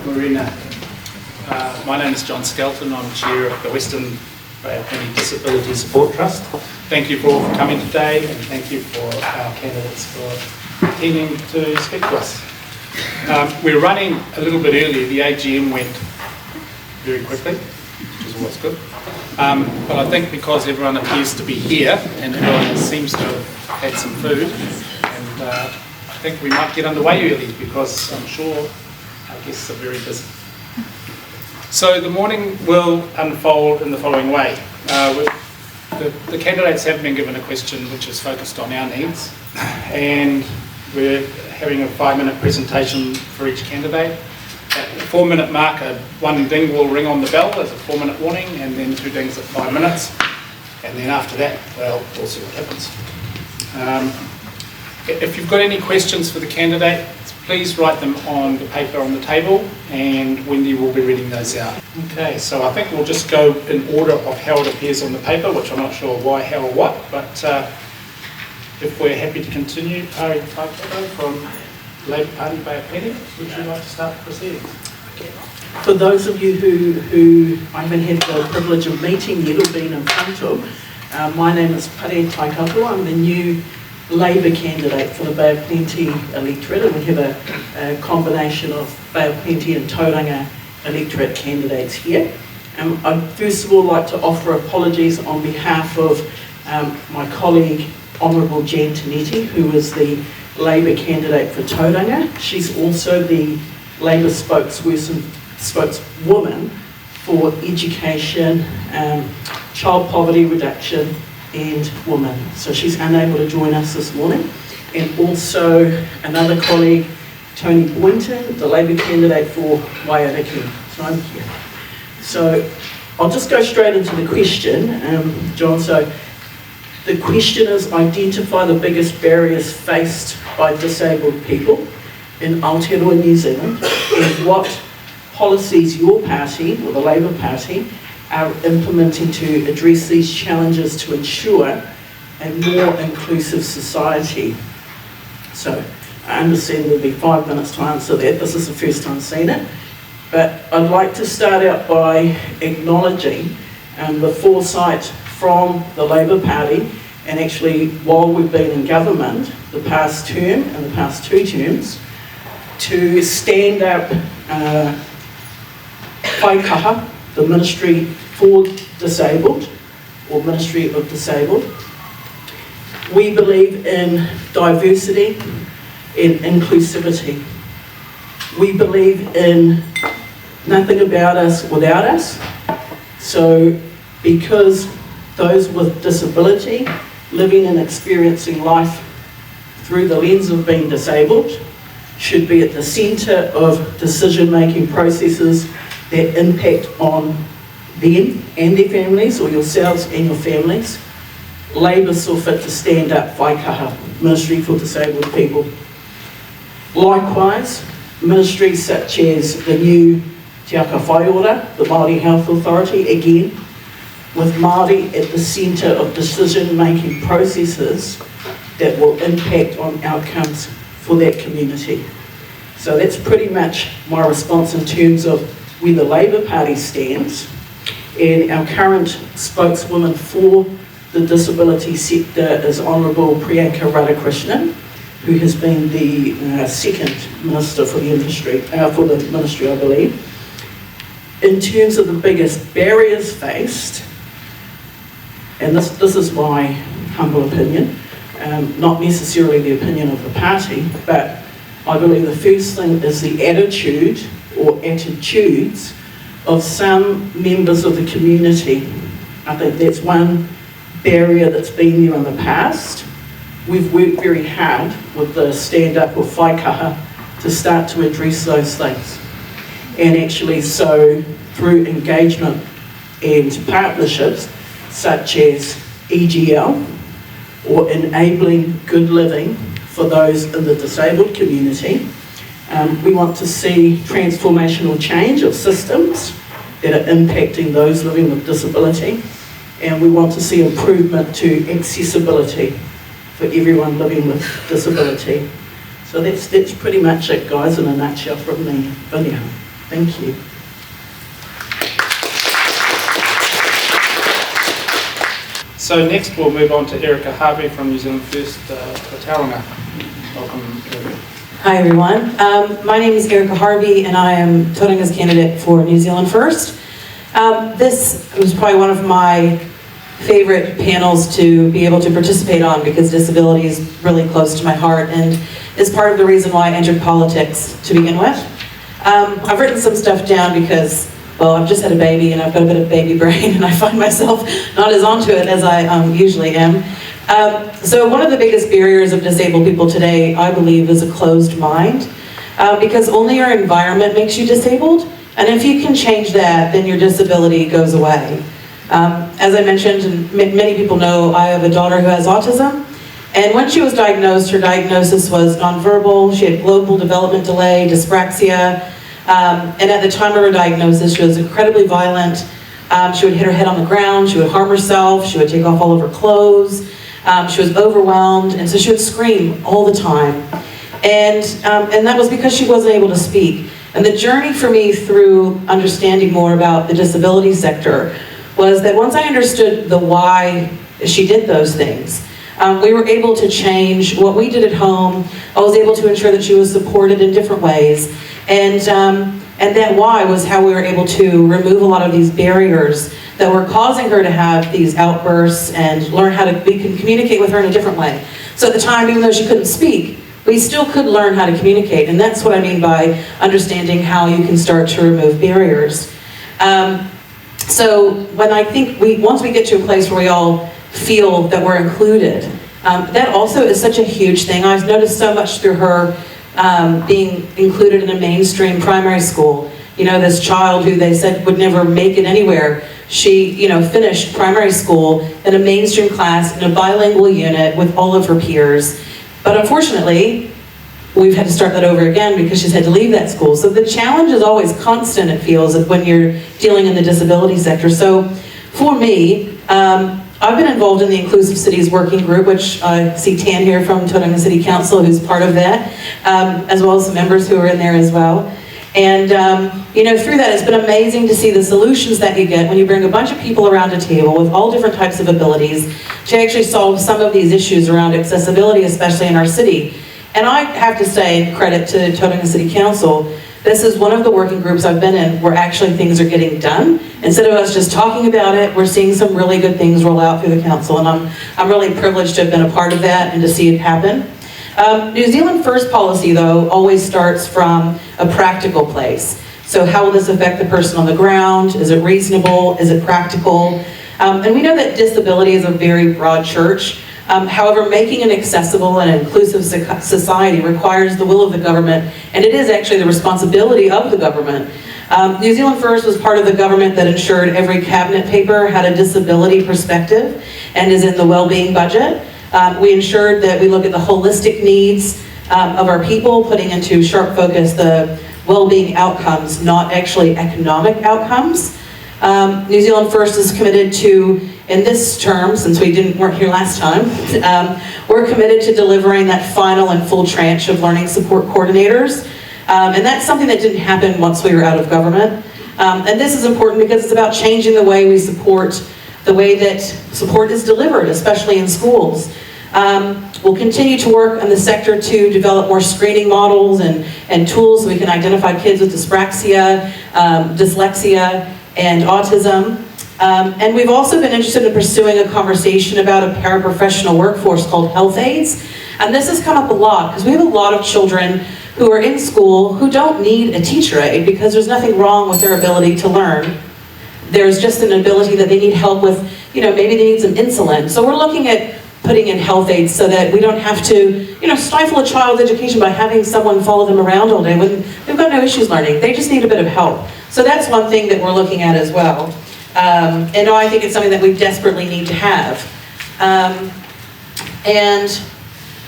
Marina. My name is John Skelton. I'm Chair of the Western Bay of Plenty Disability Support Trust. Thank you for all for coming today, and thank you for our candidates for attending to speak to us. We're running a little bit early. The AGM went very quickly, which is always good. But I think because everyone appears to be here and everyone seems to have had some food, and I think we might get underway early because I'm sure our guests are very busy. So the morning will unfold in the following way. The candidates have been given a question which is focused on our needs, and we're having a 5-minute presentation for each candidate. At the 4-minute mark, one ding will ring on the bell as a 4-minute warning, and then 2 dings at 5 minutes. And then after that, well, we'll see what happens. If you've got any questions for the candidate, please write them on the paper on the table, and Wendy will be reading those out. Okay, so I think we'll just go in order of how it appears on the paper, which I'm not sure why, how, or what, but if we're happy to continue, Pare Taikato from Labour Party Bay of Plenty, would you like to start the proceedings? Okay. For those of you who I haven't had the privilege of meeting yet or been in front of, my name is Pare Taikato. I'm the new Labour candidate for the Bay of Plenty electorate, and we have a combination of Bay of Plenty and Tauranga electorate candidates here. I'd first of all like to offer apologies on behalf of my colleague Honourable Jan Tinetti, who is the Labour candidate for Tauranga. She's also the Labour spokeswoman for education, child poverty reduction and women. So she's unable to join us this morning. And also another colleague, Tony Boynton, the Labour candidate for Waiariki. So I'm here. So I'll just go straight into the question, John. So the question is, identify the biggest barriers faced by disabled people in Aotearoa, New Zealand, and what policies your party, or the Labour Party, are implementing to address these challenges to ensure a more inclusive society. So I understand there'll be 5 minutes to answer that. This is the first time seeing it. But I'd like to start out by acknowledging the foresight from the Labour Party, and actually while we've been in government the past term and the past 2 terms, to stand up Taikaha, the Ministry for Disabled, or Ministry of Disabled. We believe in diversity and inclusivity. We believe in nothing about us without us. So because those with disability, living and experiencing life through the lens of being disabled, should be at the centre of decision-making processes that impact on them and their families, or yourselves and your families. Labour saw fit to stand up Waikaha, Ministry for Disabled People. Likewise, ministries such as the new Te Aka Whai Ora, the Māori Health Authority, again, with Māori at the centre of decision-making processes that will impact on outcomes for that community. So that's pretty much my response in terms of where the Labour Party stands. And our current spokeswoman for the disability sector is Honourable Priyanka Radhakrishnan, who has been the second minister for the industry, for the ministry, I believe. In terms of the biggest barriers faced, and this is my humble opinion, not necessarily the opinion of the party, but I believe the first thing is the attitude or attitudes of some members of the community. I think that's one barrier that's been there in the past. We've worked very hard with the stand-up of Waikaha to start to address those things. And actually, so through engagement and partnerships such as EGL, or enabling good living for those in the disabled community, we want to see transformational change of systems that are impacting those living with disability, and we want to see improvement to accessibility for everyone living with disability. So that's pretty much it, guys, in a nutshell from me. Thank you. So next we'll move on to Erika Harvey from New Zealand First Tauranga. Welcome, Erika. Hi everyone. My name is Erika Harvey and I am Tauranga's candidate for New Zealand First. This was probably one of my favorite panels to be able to participate on because disability is really close to my heart and is part of the reason why I entered politics to begin with. I've written some stuff down because, well, I've just had a baby and I've got a bit of baby brain and I find myself not as onto it as I usually am. So one of the biggest barriers of disabled people today, I believe, is a closed mind because only your environment makes you disabled, and if you can change that, then your disability goes away. As I mentioned, and many people know, I have a daughter who has autism, and when she was diagnosed, her diagnosis was nonverbal. She had global development delay, dyspraxia, and at the time of her diagnosis, she was incredibly violent. She would hit her head on the ground, she would harm herself, she would take off all of her clothes, she was overwhelmed, and so she would scream all the time. And that was because she wasn't able to speak. And the journey for me through understanding more about the disability sector was that once I understood the why she did those things, we were able to change what we did at home. I was able to ensure that she was supported in different ways. And that why was how we were able to remove a lot of these barriers that were causing her to have these outbursts and learn how to, we can communicate with her in a different way. So at the time, even though she couldn't speak, we still could learn how to communicate. And that's what I mean by understanding how you can start to remove barriers. So when I think once we get to a place where we all feel that we're included, that also is such a huge thing. I've noticed so much through her being included in a mainstream primary school. You know, this child who they said would never make it anywhere, she, you know, finished primary school in a mainstream class in a bilingual unit with all of her peers. But unfortunately, we've had to start that over again because she's had to leave that school. So the challenge is always constant, it feels, when you're dealing in the disability sector. So for me, I've been involved in the Inclusive Cities Working Group, which I see Tan here from Tauranga City Council, who's part of that, as well as some members who are in there as well. And you know, through that, it's been amazing to see the solutions that you get when you bring a bunch of people around a table with all different types of abilities to actually solve some of these issues around accessibility, especially in our city. And I have to say, credit to Tauranga City Council, this is one of the working groups I've been in where actually things are getting done. Instead of us just talking about it, we're seeing some really good things roll out through the council, and I'm really privileged to have been a part of that and to see it happen. New Zealand First policy, though, always starts from a practical place. So how will this affect the person on the ground? Is it reasonable? Is it practical? And we know that disability is a very broad church. However, making an accessible and inclusive society requires the will of the government, and it is actually the responsibility of the government. New Zealand First was part of the government that ensured every cabinet paper had a disability perspective and is in the well-being budget. We ensured that we look at the holistic needs of our people, putting into sharp focus the well-being outcomes, not actually economic outcomes. New Zealand First is committed to, in this term, since we weren't here last time, we're committed to delivering that final and full tranche of learning support coordinators. And that's something that didn't happen once we were out of government. And this is important because it's about changing the way we support, the way that support is delivered, especially in schools. We'll continue to work in the sector to develop more screening models and tools so we can identify kids with dyspraxia, dyslexia, and autism. And we've also been interested in pursuing a conversation about a paraprofessional workforce called health aides. And this has come up a lot because we have a lot of children who are in school who don't need a teacher aide because there's nothing wrong with their ability to learn. There's just an ability that they need help with, you know, maybe they need some insulin. So we're looking at putting in health aides so that we don't have to, you know, stifle a child's education by having someone follow them around all day when they've got no issues learning. They just need a bit of help. So that's one thing that we're looking at as well. And I think it's something that we desperately need to have. And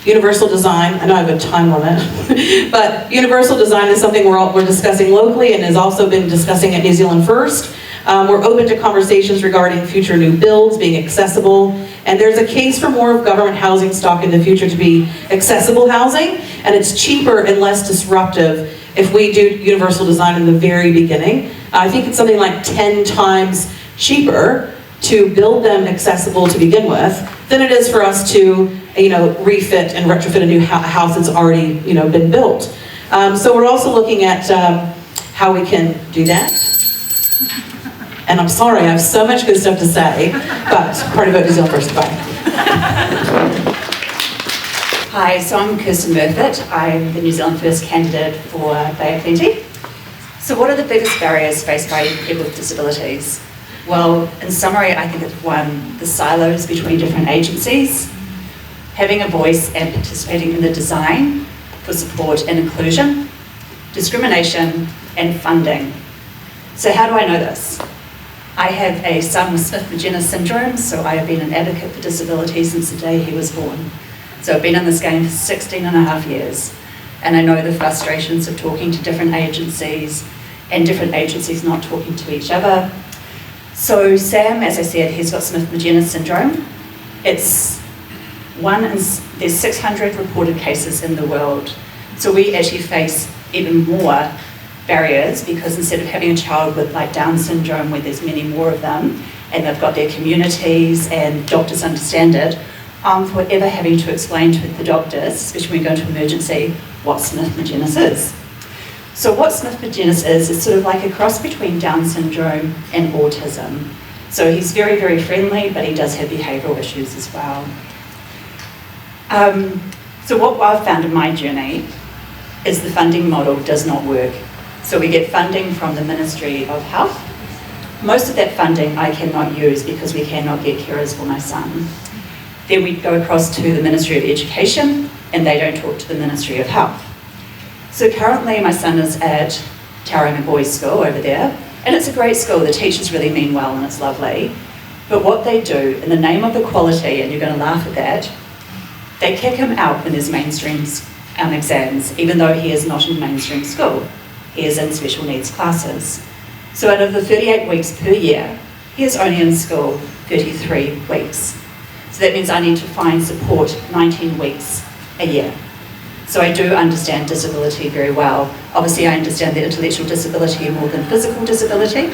universal design, I know I have a time limit, but universal design is something we're discussing locally and has also been discussing at New Zealand First. We're open to conversations regarding future new builds being accessible, and there's a case for more of government housing stock in the future to be accessible housing, and it's cheaper and less disruptive if we do universal design in the very beginning, I think it's something like 10 times cheaper to build them accessible to begin with than it is for us to, refit and retrofit a new house that's already, been built. So we're also looking at how we can do that. And I'm sorry, I have so much good stuff to say, but Party Vote New Zealand first. Bye. Hi, so I'm Kirsten Murfitt. I'm the New Zealand First candidate for Bay of Plenty. So what are the biggest barriers faced by people with disabilities? Well, in summary, I think it's one, the silos between different agencies, having a voice and participating in the design for support and inclusion, discrimination, and funding. So how do I know this? I have a son with Smith-Magenis syndrome, so I have been an advocate for disability since the day he was born. So I've been in this game for 16 and a half years, and I know the frustrations of talking to different agencies and different agencies not talking to each other. So Sam, as I said, he's got Smith-Magenis syndrome. There's 600 reported cases in the world. So we actually face even more barriers because instead of having a child with like Down syndrome where there's many more of them and they've got their communities and doctors understand it, I'm forever having to explain to the doctors, especially when we go into emergency, what Smith-Magenis is. So what Smith-Magenis is sort of like a cross between Down syndrome and autism. So he's very, very friendly, but he does have behavioural issues as well. So what I've found in my journey is the funding model does not work. So we get funding from the Ministry of Health. Most of that funding I cannot use because we cannot get carers for my son. Then we go across to the Ministry of Education and they don't talk to the Ministry of Health. So currently my son is at Tauranga Boys School over there, and it's a great school, the teachers really mean well and it's lovely, but what they do in the name of the quality, and you're going to laugh at that, they kick him out in his mainstream exams, even though he is not in mainstream school, he is in special needs classes. So out of the 38 weeks per year, he is only in school 33 weeks. So that means I need to find support 19 weeks a year. So I do understand disability very well. Obviously I understand that intellectual disability more than physical disability,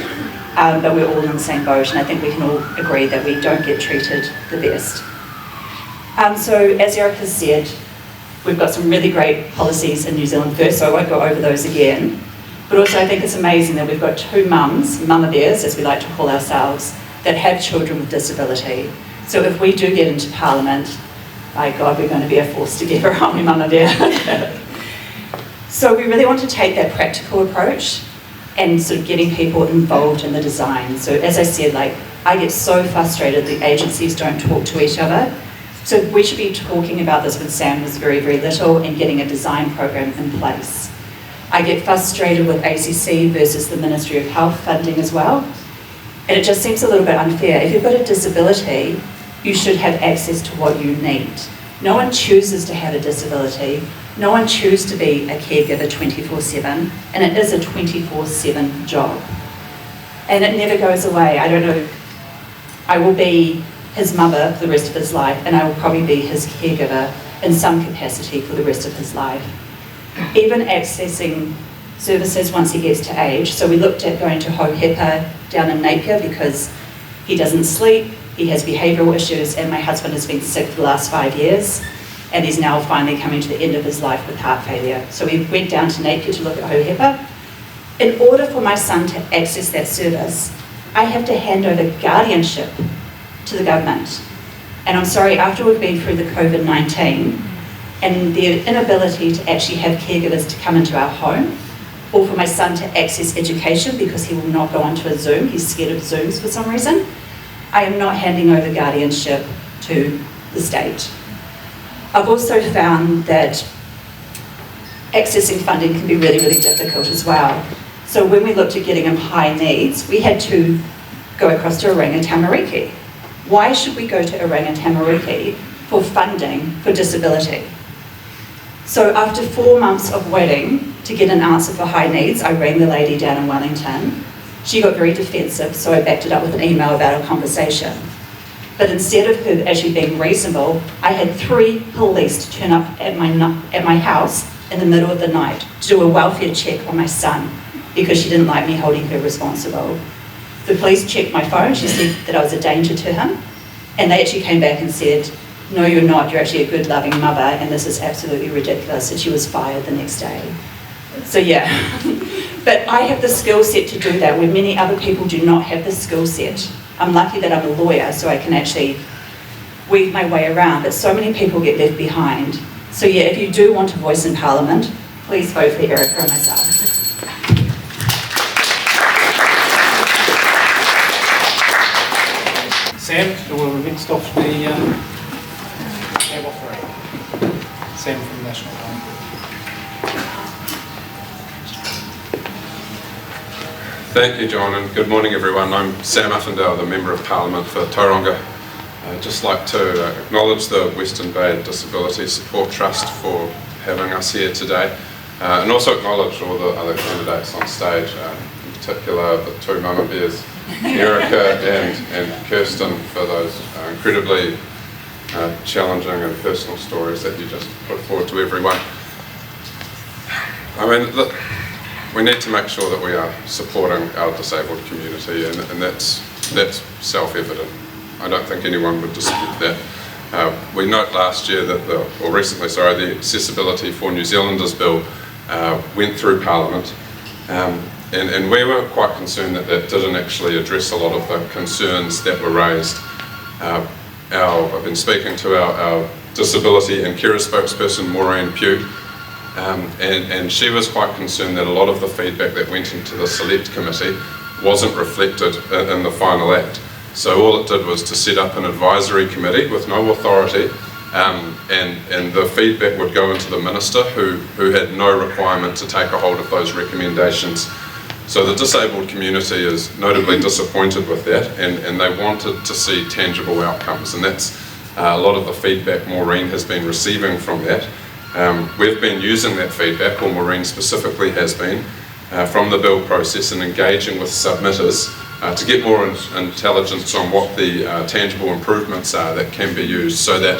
but we're all in the same boat and I think we can all agree that we don't get treated the best. So as Erika said, we've got some really great policies in New Zealand First, so I won't go over those again. But also I think it's amazing that we've got two mums, mama bears as we like to call ourselves, that have children with disability. So if we do get into Parliament, by God, we're going to be a force together, aren't we, Mama Bear? So we really want to take that practical approach and sort of getting people involved in the design. So as I said, I get so frustrated the agencies don't talk to each other. So we should be talking about this when Sam was very, very little and getting a design program in place. I get frustrated with ACC versus the Ministry of Health funding as well. And it just seems a little bit unfair. If you've got a disability, you should have access to what you need. No one chooses to have a disability. No one chooses to be a caregiver 24/7, and it is a 24/7 job. And it never goes away. I don't know, I will be his mother for the rest of his life, and I will probably be his caregiver in some capacity for the rest of his life. Even accessing services once he gets to age. So we looked at going to Hohepa down in Napier because he doesn't sleep, he has behavioural issues, and my husband has been sick for the last 5 years, and he's now finally coming to the end of his life with heart failure. So we went down to Napier to look at Hohepa. In order for my son to access that service, I have to hand over guardianship to the government. And I'm sorry, after we've been through the COVID-19 and the inability to actually have caregivers to come into our home, or for my son to access education because he will not go onto a Zoom, he's scared of Zooms for some reason, I am not handing over guardianship to the state. I've also found that accessing funding can be really, really difficult as well. So when we looked at getting him high needs, we had to go across to Oranga Tamariki. Why should we go to Oranga Tamariki for funding for disability? So after 4 months of waiting to get an answer for high needs, I rang the lady down in Wellington. She got very defensive, so I backed it up with an email about our conversation. But instead of her actually being reasonable, I had 3 police turn up at my house in the middle of the night to do a welfare check on my son because she didn't like me holding her responsible. The police checked my phone. She said that I was a danger to him. And they actually came back and said, no, you're not. You're actually a good, loving mother, and this is absolutely ridiculous. And she was fired the next day. So yeah. But I have the skill set to do that, where many other people do not have the skill set. I'm lucky that I'm a lawyer, so I can actually weave my way around, but so many people get left behind. So yeah, if you do want a voice in Parliament, please vote for Erika and myself. Sam, who will next off the cab offering. Sam from National Parliament. Thank you, John, and good morning, everyone. I'm Sam Uffindell, the Member of Parliament for Tauranga. I'd just like to acknowledge the Western Bay Disability Support Trust for having us here today, and also acknowledge all the other candidates on stage, in particular the two mama bears, Erika and Kirsten, for those incredibly challenging and personal stories that you just put forward to everyone. I mean, look, we need to make sure that we are supporting our disabled community, and that's self-evident. I don't think anyone would dispute that. We note last year that the Accessibility for New Zealanders Bill went through Parliament, and we were quite concerned that that didn't actually address a lot of the concerns that were raised. I've been speaking to our disability and carer spokesperson, Maureen Pugh, and she was quite concerned that a lot of the feedback that went into the Select Committee wasn't reflected in the final act. So all it did was to set up an advisory committee with no authority, and the feedback would go into the Minister, who had no requirement to take a hold of those recommendations. So the disabled community is notably disappointed with that, and they wanted to see tangible outcomes, and that's a lot of the feedback Maureen has been receiving from that. We've been using that feedback, or Maureen specifically has been, from the bill process and engaging with submitters to get more intelligence on what the tangible improvements are that can be used, so that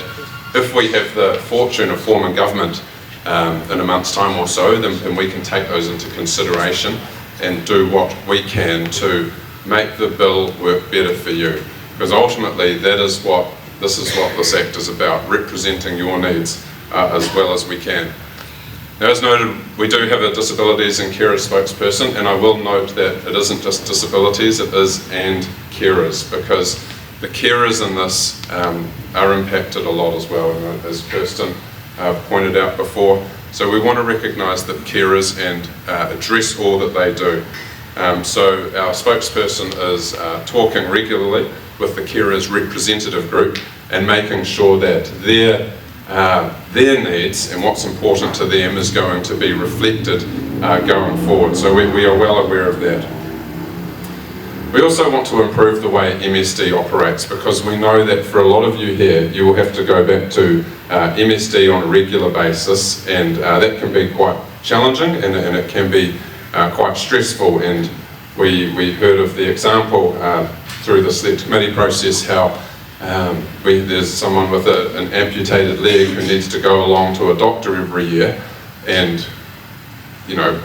if we have the fortune of forming government in a month's time or so, then we can take those into consideration and do what we can to make the bill work better for you. Because ultimately this is what this Act is about, representing your needs as well as we can. Now, as noted, we do have a disabilities and carer spokesperson, and I will note that it isn't just disabilities, it is and carers, because the carers in this are impacted a lot as well, as Kirsten pointed out before. So we want to recognise that carers and address all that they do. So our spokesperson is talking regularly with the carers representative group and making sure that their needs and what's important to them is going to be reflected going forward. So we are well aware of that. We also want to improve the way MSD operates, because we know that for a lot of you here, you will have to go back to MSD on a regular basis, and that can be quite challenging, and it can be quite stressful. And we heard of the example through the Select Committee process how there's someone with an amputated leg who needs to go along to a doctor every year and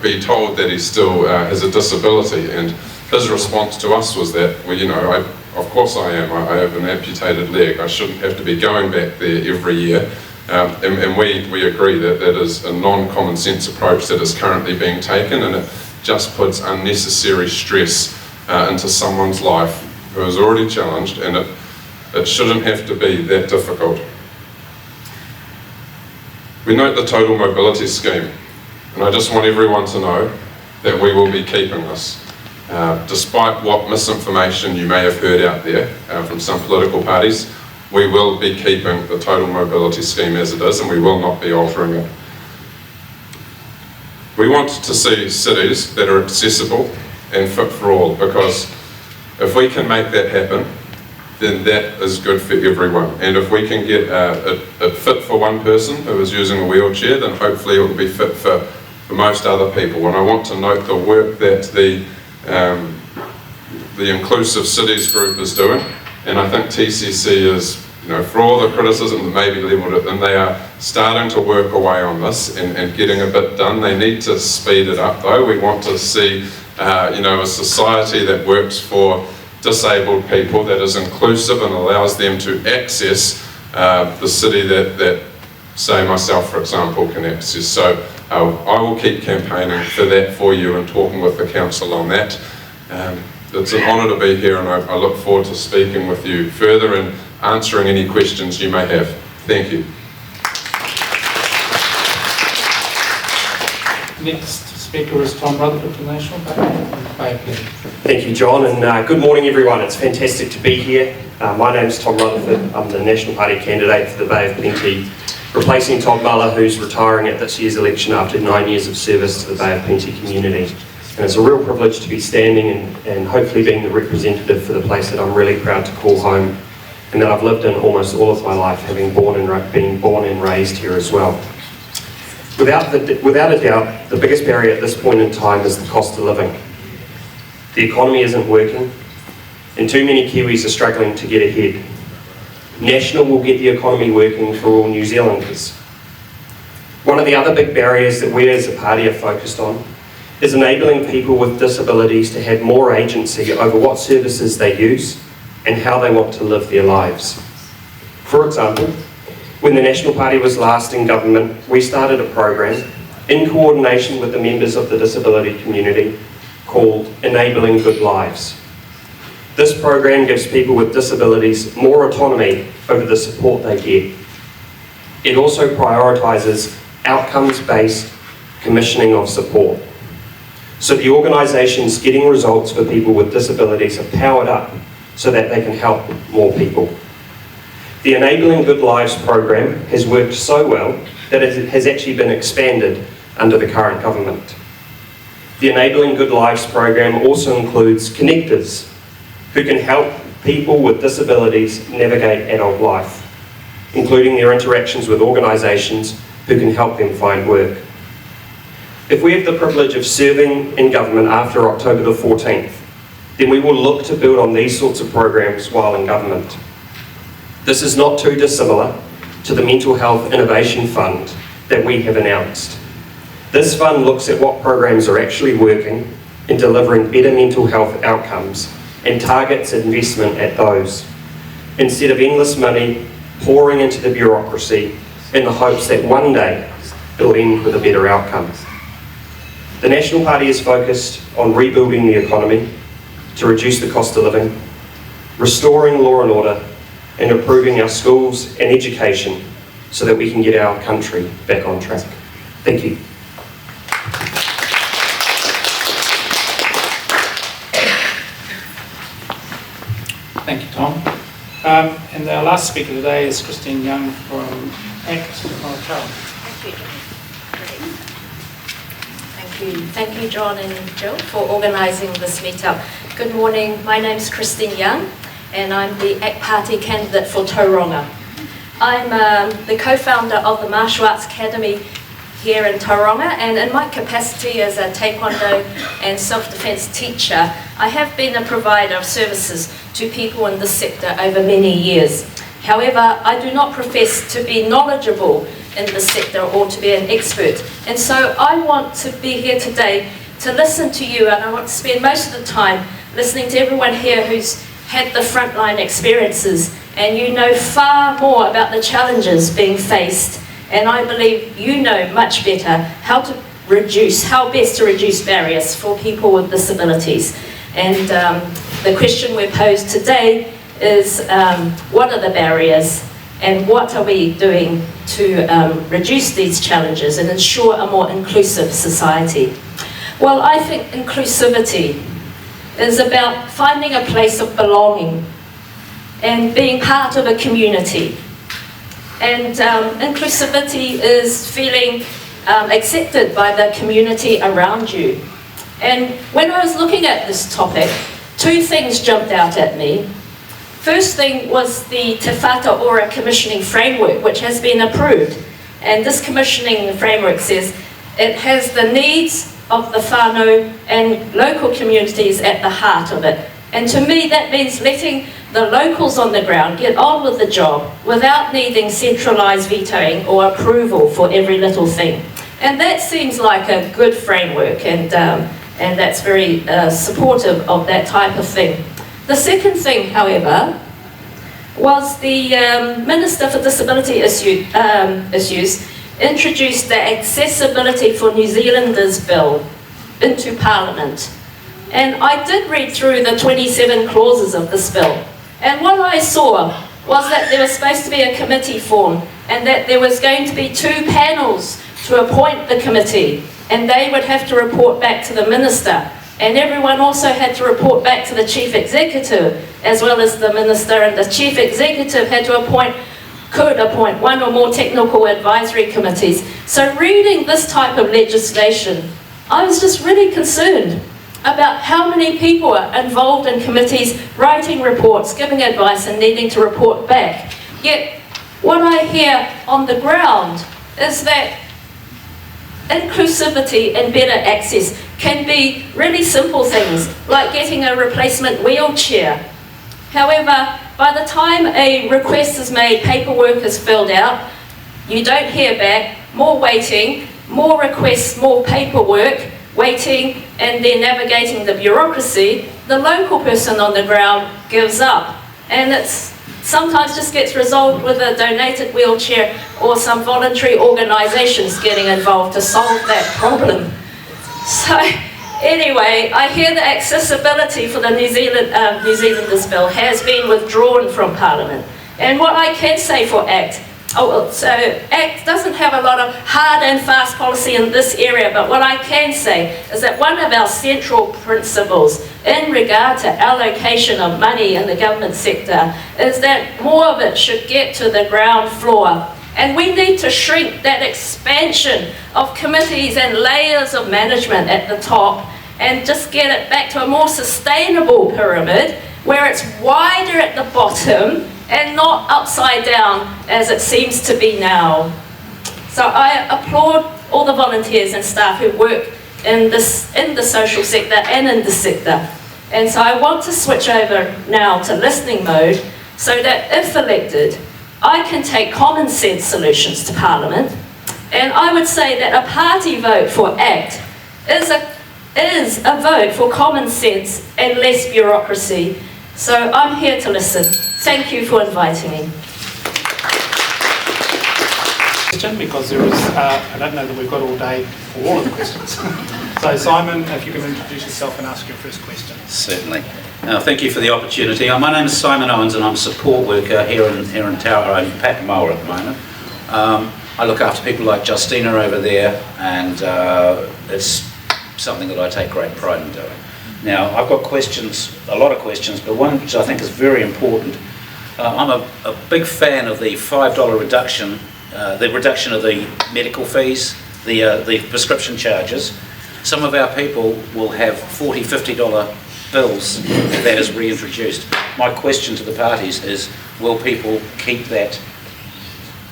be told that he still has a disability, and his response to us was that, well, of course I am. I have an amputated leg. I shouldn't have to be going back there every year. And we agree that that is a non-common sense approach that is currently being taken, and it just puts unnecessary stress into someone's life who is already challenged, and it shouldn't have to be that difficult. We note the total mobility scheme, and I just want everyone to know that we will be keeping this. Despite what misinformation you may have heard out there from some political parties, we will be keeping the total mobility scheme as it is, and we will not be altering it. We want to see cities that are accessible and fit for all, because if we can make that happen, then that is good for everyone. And if we can get it fit for one person who is using a wheelchair, then hopefully it will be fit for most other people. And I want to note the work that the Inclusive Cities group is doing, and I think TCC is for all the criticism that may be levelled at them, they are starting to work away on this and getting a bit done. They need to speed it up though. We want to see a society that works for disabled people, that is inclusive and allows them to access the city that say myself, for example, can access. So I will keep campaigning for that for you and talking with the council on that. It's an honour to be here, and I look forward to speaking with you further and answering any questions you may have. Thank you. Next speaker is Tom Rutherford from the National Party. Thank you, John, and good morning, everyone. It's fantastic to be here. My name is Tom Rutherford. I'm the National Party candidate for the Bay of Plenty, replacing Todd Muller, who's retiring at this year's election after 9 years of service to the Bay of Plenty community. And it's a real privilege to be standing and hopefully being the representative for the place that I'm really proud to call home, and that I've lived in almost all of my life, having been born and raised here as well. Without a doubt, the biggest barrier at this point in time is the cost of living. The economy isn't working, and too many Kiwis are struggling to get ahead. National will get the economy working for all New Zealanders. One of the other big barriers that we as a party are focused on is enabling people with disabilities to have more agency over what services they use and how they want to live their lives. For example, when the National Party was last in government, we started a program in coordination with the members of the disability community called Enabling Good Lives. This program gives people with disabilities more autonomy over the support they get. It also prioritises outcomes-based commissioning of support. So the organisations getting results for people with disabilities are powered up so that they can help more people. The Enabling Good Lives program has worked so well that it has actually been expanded under the current government. The Enabling Good Lives program also includes connectors who can help people with disabilities navigate adult life, including their interactions with organisations who can help them find work. If we have the privilege of serving in government after October the 14th, then we will look to build on these sorts of programs while in government. This is not too dissimilar to the Mental Health Innovation Fund that we have announced. This fund looks at what programs are actually working in delivering better mental health outcomes and targets investment at those, instead of endless money pouring into the bureaucracy in the hopes that one day it'll end with a better outcome. The National Party is focused on rebuilding the economy to reduce the cost of living, restoring law and order, and improving our schools and education so that we can get our country back on track. Thank you. Thank you, Tom. And our last speaker today is Kirsten Young from ACT. Thank you, John and Jill, for organising this meetup. Good morning, my name's Kirsten Young, and I'm the ACT Party candidate for Tauranga. I'm the co-founder of the Martial Arts Academy here in Tauranga, and in my capacity as a Taekwondo and self-defence teacher, I have been a provider of services to people in this sector over many years. However, I do not profess to be knowledgeable in this sector or to be an expert, and so I want to be here today to listen to you, and I want to spend most of the time listening to everyone here who's had the frontline experiences, and you know far more about the challenges being faced, and I believe you know much better how best to reduce barriers for people with disabilities. And the question we're posed today is what are the barriers and what are we doing to reduce these challenges and ensure a more inclusive society? Well, I think inclusivity is about finding a place of belonging and being part of a community. And inclusivity is feeling accepted by the community around you. And when I was looking at this topic, two things jumped out at me. First thing was the Te Whata Ora commissioning framework, which has been approved. And this commissioning framework says it has the needs of the whānau and local communities at the heart of it. And to me, that means letting the locals on the ground get on with the job without needing centralised vetoing or approval for every little thing. And that seems like a good framework, and that's very supportive of that type of thing. The second thing, however, was the Minister for Disability Issues introduced the Accessibility for New Zealanders Bill into Parliament. And I did read through the 27 clauses of this bill. And what I saw was that there was supposed to be a committee formed, and that there was going to be 2 panels to appoint the committee, and they would have to report back to the minister. And everyone also had to report back to the chief executive, as well as the minister, and the chief executive had to could appoint 1 or more technical advisory committees. So reading this type of legislation, I was just really concerned about how many people are involved in committees, writing reports, giving advice, and needing to report back. Yet, what I hear on the ground is that inclusivity and better access can be really simple things, like getting a replacement wheelchair. However, by the time a request is made, paperwork is filled out, you don't hear back, more waiting, more requests, more paperwork, waiting, and then navigating the bureaucracy, the local person on the ground gives up. And it's sometimes just gets resolved with a donated wheelchair or some voluntary organisations getting involved to solve that problem. So anyway, I hear the accessibility for the New Zealanders Bill has been withdrawn from Parliament. And what I can say for ACT, so ACT doesn't have a lot of hard and fast policy in this area, but what I can say is that one of our central principles in regard to allocation of money in the government sector is that more of it should get to the ground floor. And we need to shrink that expansion of committees and layers of management at the top and just get it back to a more sustainable pyramid where it's wider at the bottom and not upside down as it seems to be now. So I applaud all the volunteers and staff who work in the social sector and in the sector. And so I want to switch over now to listening mode so that if elected, I can take common sense solutions to Parliament. And I would say that a party vote for ACT is a vote for common sense and less bureaucracy. So I'm here to listen. Thank you for inviting me. Because there is, I don't know that we've got all day for all of the questions. So Simon, if you can introduce yourself and ask your first question. Certainly. Thank you for the opportunity. My name is Simon Owens and I'm a support worker here in Tauranga in Papamoa at the moment. I look after people like Justina over there, and it's something that I take great pride in doing. Now, I've got questions, a lot of questions, but one which I think is very important. I'm a big fan of the $5 reduction, the reduction of the medical fees, the prescription charges. Some of our people will have $40, $50 bills if that is reintroduced. My question to the parties is, will people keep that?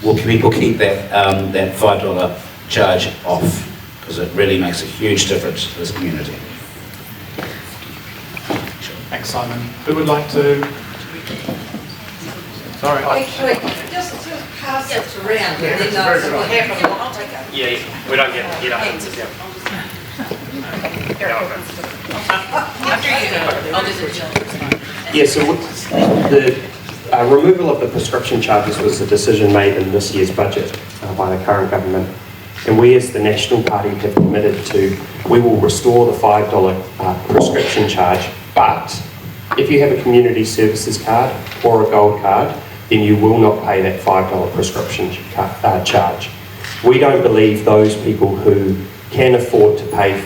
Will people keep that that $5 charge off? Because it really makes a huge difference to this community. Thanks, Simon. Who would like to? Sorry. Just pass it around. Yeah, we don't get up. Yeah, so the removal of the prescription charges was a decision made in this year's budget by the current government. And we as the National Party have committed we will restore the $5 prescription charge, but if you have a community services card or a gold card, then you will not pay that $5 prescription charge. We don't believe those people who can afford to pay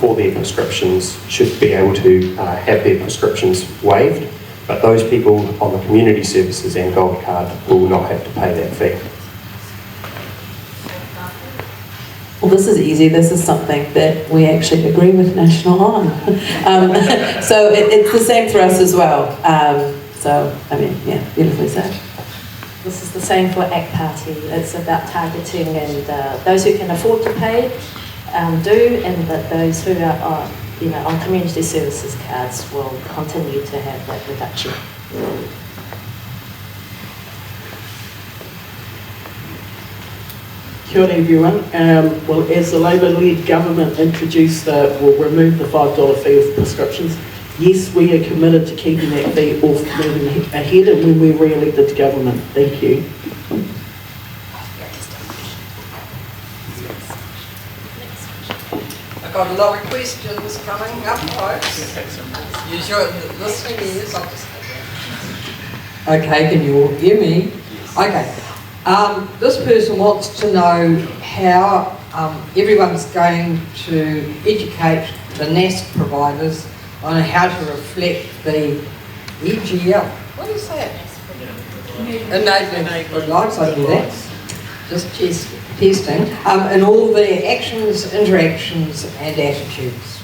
for their prescriptions should be able to have their prescriptions waived, but those people on the community services and gold card will not have to pay that fee. Well, this is easy. This is something that we actually agree with National on. So it's the same for us as well. So, I mean, yeah, beautifully said. This is the same for ACT Party. It's about targeting, and those who can afford to pay do, and that those who are on community services cards, we'll continue to have that reduction. Kia ora everyone. Well, as the Labour-led government introduced will remove the $5 fee of prescriptions, yes, we are committed to keeping that fee off moving ahead and when we're re-elected to government. Thank you. I've got a lot of questions coming up, folks. Use your listening ears. I'll just... Okay, can you all hear me? Okay. This person wants to know how everyone's going to educate the NAST providers on how to reflect the EGL. What is that? Enabling good lives, I do that. Just testing. And all their actions, interactions and attitudes.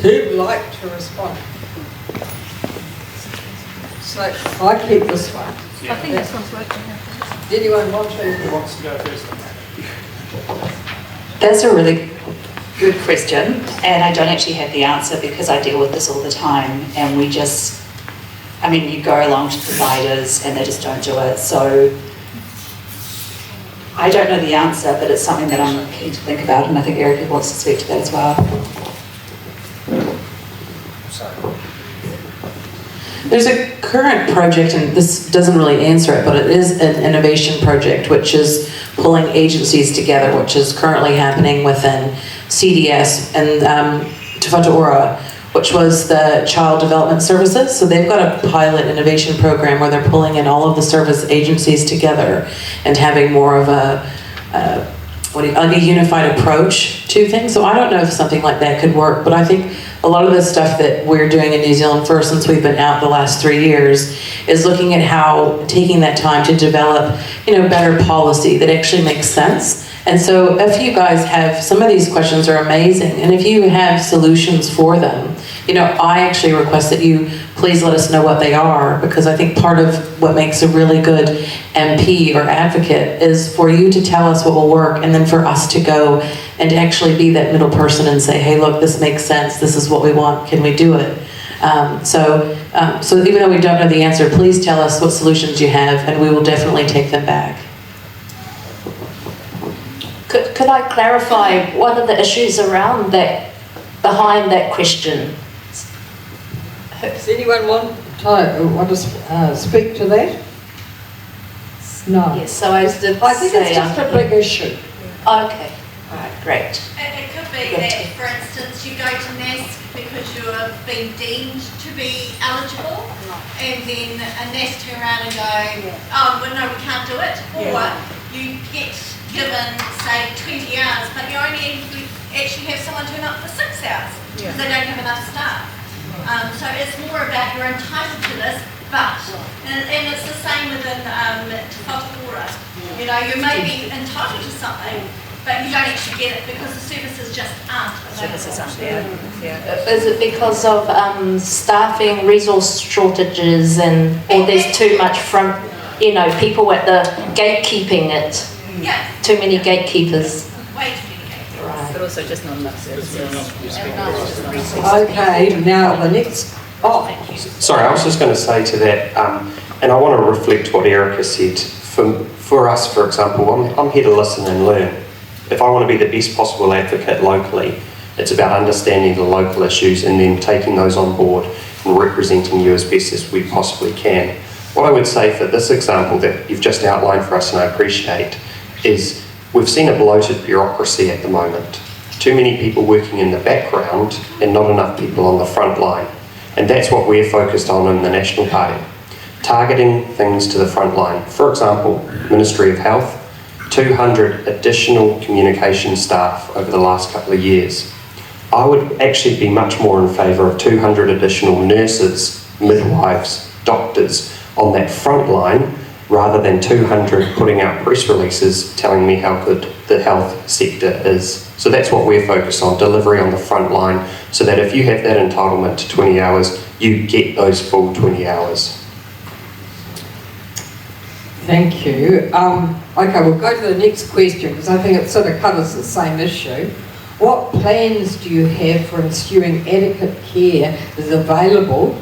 Who'd like to respond? So I keep this one. I think this one's working. Anyone want to? Who wants to go first on that? That's a really good question, and I don't actually have the answer because I deal with this all the time, and we just, you go along to providers and they just don't do it. So I don't know the answer, but it's something that I'm keen to think about, and I think Erika wants to speak to that as well. There's a current project, and this doesn't really answer it, but it is an innovation project which is pulling agencies together, which is currently happening within CDS and Te Whatu Ora, which was the Child Development Services. So they've got a pilot innovation program where they're pulling in all of the service agencies together and having more of a unified approach to things. So I don't know if something like that could work, but I think a lot of the stuff that we're doing in New Zealand First, since we've been out the last 3 years, is looking at how taking that time to develop, better policy that actually makes sense. And so if you guys have, some of these questions are amazing, and if you have solutions for them, I actually request that you please let us know what they are, because I think part of what makes a really good MP or advocate is for you to tell us what will work, and then for us to go and actually be that middle person and say, hey, look, this makes sense, this is what we want, can we do it? So even though we don't know the answer, please tell us what solutions you have, and we will definitely take them back. Could I clarify one of the issues around that, behind that question? Does anyone want to speak to that? No. Yes, so I did I think it's just a big issue. Okay, all right, great. It could be that, for instance, you go to NASC because you have been deemed to be eligible, and then a NASC turn around and go, oh, well, no, we can't do it. Or you get given, say, 20 hours, but you only actually have someone turn up for 6 hours because they don't have enough staff. So it's more about you're entitled to this, but, and it's the same within Te Whatu Ora. You may be entitled to something, but you don't actually get it because the services just aren't available. Services aren't there. Is it because of staffing, resource shortages, or there's too much from, people at the gatekeeping it? Yeah. Too many gatekeepers. Way too many gatekeepers. Right. But also just not enough services. Okay, now the next... Oh, Sorry, I was just going to say to that, and I want to reflect what Erika said. For us, for example, I'm here to listen and learn. If I want to be the best possible advocate locally, it's about understanding the local issues and then taking those on board and representing you as best as we possibly can. What I would say for this example that you've just outlined for us, and I appreciate, is we've seen a bloated bureaucracy at the moment. Too many people working in the background and not enough people on the front line. And that's what we're focused on in the National Party. Targeting things to the front line. For example, Ministry of Health, 200 additional communication staff over the last couple of years. I would actually be much more in favour of 200 additional nurses, midwives, doctors on that front line, rather than 200 putting out press releases telling me how good the health sector is. So that's what we're focused on, delivery on the front line, so that if you have that entitlement to 20 hours, you get those full 20 hours. thank you. Okay, we'll go to the next question because I think it sort of covers the same issue. What plans do you have for ensuring adequate care is available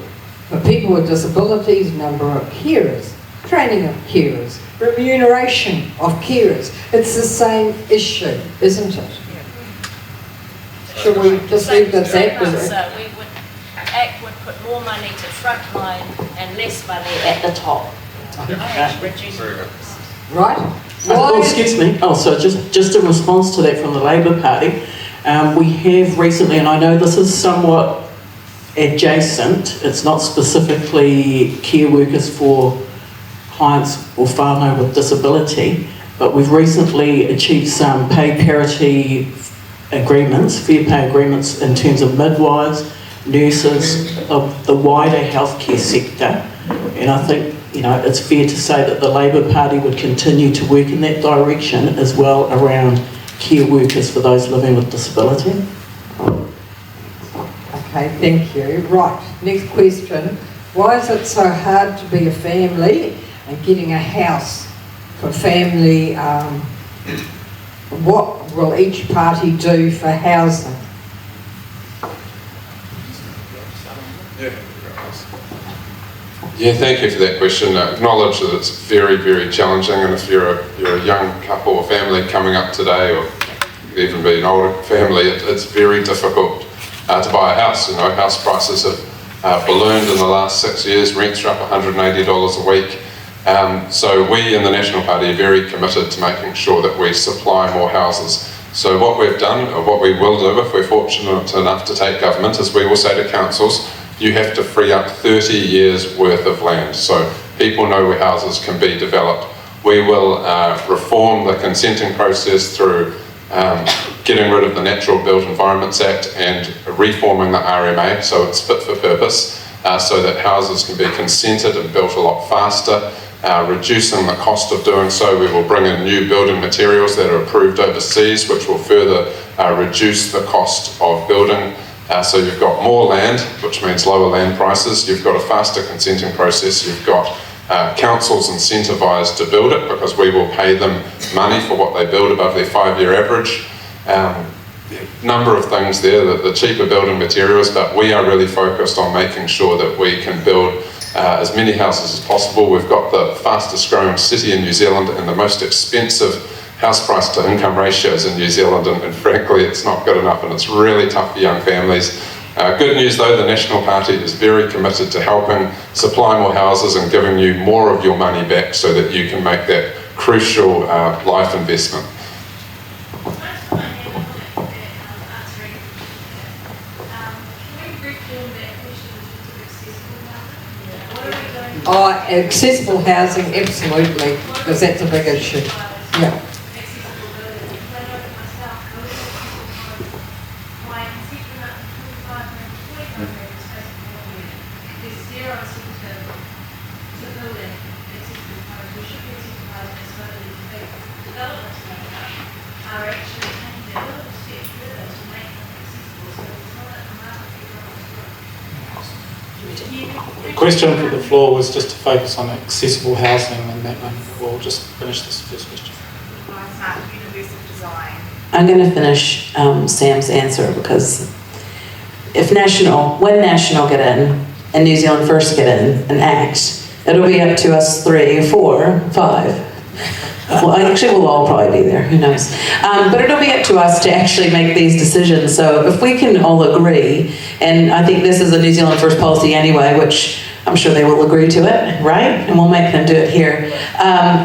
for people with disabilities, number of carers, training of carers, remuneration of carers? It's the same issue, isn't it? Should we just leave it at that? ACT would put more money to frontline and less money at the top. Right? Oh, excuse me. Oh, so just in response to that from the Labour Party, we have recently, and I know this is somewhat adjacent, it's not specifically care workers for clients or whānau with disability, but we've recently achieved some pay parity agreements, fair pay agreements in terms of midwives, nurses, of the wider healthcare sector. And I think, you know, it's fair to say that the Labour Party would continue to work in that direction as well around care workers for those living with disability. Okay, thank you. Right, next question. Why is it so hard to be a family and getting a house for family? What will each party do for housing? Yeah, thank you for that question. Acknowledge that it's very, very challenging, and if you're a young couple or family coming up today, or even be an older family, it's very difficult to buy a house. You know, house prices have ballooned in the last 6 years. Rents are up $180 a week. So we in the National Party are very committed to making sure that we supply more houses. So what we've done, or what we will do if we're fortunate enough to take government, is we will say to councils, you have to free up 30 years worth of land so people know where houses can be developed. We will reform the consenting process through getting rid of the Natural Built Environments Act and reforming the RMA so it's fit for purpose, so that houses can be consented and built a lot faster, reducing the cost of doing so. We will bring in new building materials that are approved overseas, which will further reduce the cost of building. So you've got more land, which means lower land prices. You've got a faster consenting process. You've got councils incentivised to build it because we will pay them money for what they build above their 5-year average. Number of things there, the cheaper building materials, but we are really focused on making sure that we can build as many houses as possible. We've got the fastest growing city in New Zealand and the most expensive house price to income ratios in New Zealand, and frankly it's not good enough, and it's really tough for young families. Good news though, the National Party is very committed to helping supply more houses and giving you more of your money back so that you can make that crucial life investment. Oh, accessible housing, absolutely, because that's a big issue. Yeah. The question for the floor was just to focus on accessible housing, and that one we'll just finish this first question. I'm going to finish Sam's answer, because if when National get in and New Zealand First get in and ACT, it'll be up to us 3, 4, 5. Well, actually, we'll all probably be there, who knows. But it'll be up to us to actually make these decisions. So if we can all agree, and I think this is a New Zealand First policy anyway, which I'm sure they will agree to it, right? And we'll make them do it here,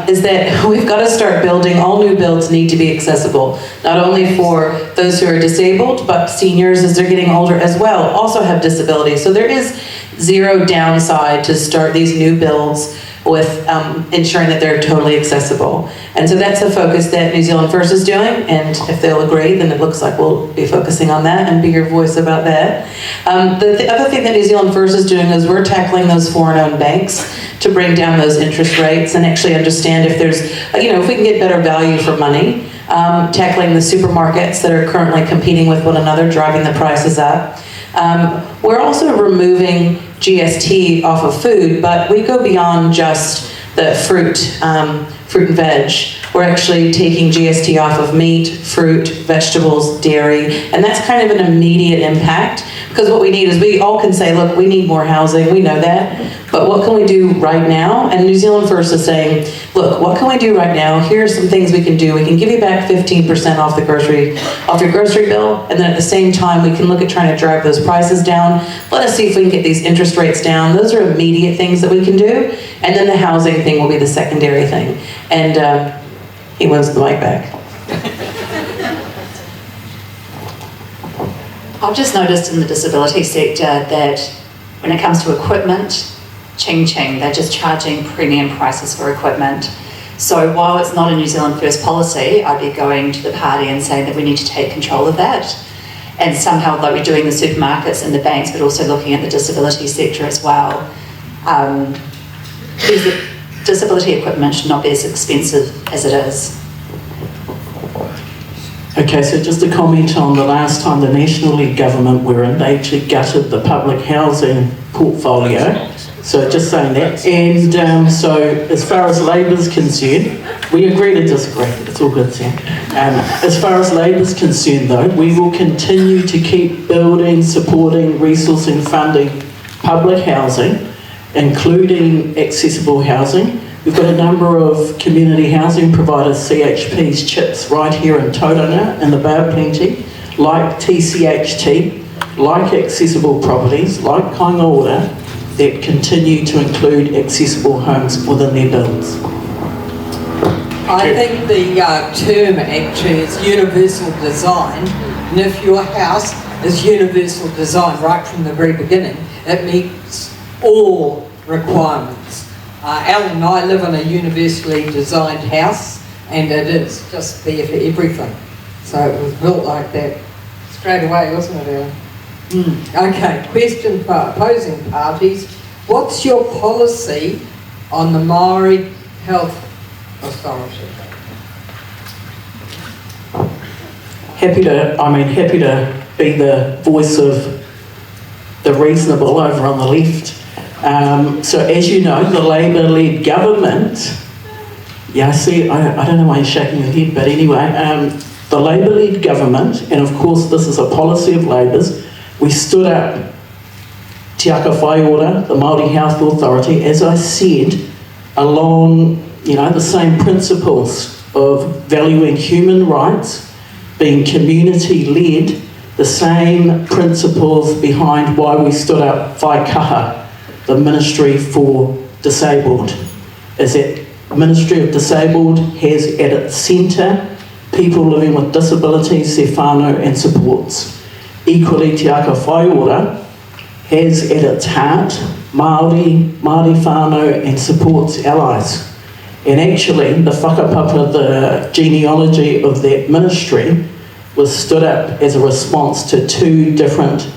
is that we've got to start building. All new builds need to be accessible, not only for those who are disabled, but seniors as they're getting older as well also have disabilities. So there is zero downside to start these new builds with ensuring that they're totally accessible. And so that's a focus that New Zealand First is doing, and if they'll agree, then it looks like we'll be focusing on that and be your voice about that. The other thing that New Zealand First is doing is we're tackling those foreign-owned banks to bring down those interest rates and actually understand if there's, if we can get better value for money, tackling the supermarkets that are currently competing with one another, driving the prices up. We're also removing GST off of food, but we go beyond just the fruit and veg. We're actually taking GST off of meat, fruit, vegetables, dairy, and that's kind of an immediate impact, because what we need is, we all can say, look, we need more housing, we know that, but what can we do right now? And New Zealand First is saying, look, what can we do right now? Here are some things we can do. We can give you back 15% off your grocery bill, and then at the same time, we can look at trying to drive those prices down. Let us see if we can get these interest rates down. Those are immediate things that we can do, and then the housing thing will be the secondary thing. And he wants the mic back. I've just noticed in the disability sector that when it comes to equipment, they're just charging premium prices for equipment. So while it's not a New Zealand First policy, I'd be going to the party and saying that we need to take control of that. And somehow, like we're doing the supermarkets and the banks, but also looking at the disability sector as well. The disability equipment should not be as expensive as it is. Okay, so just a comment on the last time the National League government were in, they actually gutted the public housing portfolio. So just saying that. And so as far as Labor's concerned, we agree to disagree. It's all good, Sam. As far as Labor's concerned, though, we will continue to keep building, supporting, resourcing, funding public housing, including accessible housing. We've got a number of community housing providers, CHPs, CHIPs, right here in Tauranga, in the Bay of Plenty, like TCHT, like Accessible Properties, like Kāinga Ora, that continue to include accessible homes within their builds. I think the term actually is universal design, and if your house is universal design right from the very beginning, it meets all requirements. Alan and I live in a universally designed house, and it is just there for everything. So it was built like that straight away, wasn't it, Alan? Okay, question for opposing parties. What's your policy on the Māori Health Authority? Happy to be the voice of the reasonable over on the left. So as you know, the Labour-led government, yeah, I don't know why you're shaking your head, but anyway, the Labour-led government, and of course this is a policy of Labour's, we stood up Te Aka Whai Ora, the Māori Health Authority, as I said, along the same principles of valuing human rights, being community-led, the same principles behind why we stood up Whai Kaha, the Ministry for Disabled, is that Ministry of Disabled has at its centre people living with disabilities, their whānau and supports. Equally, Te Aka Whai Ora has at its heart Māori whānau and supports allies. And actually, the whakapapa, the genealogy of that ministry was stood up as a response to two different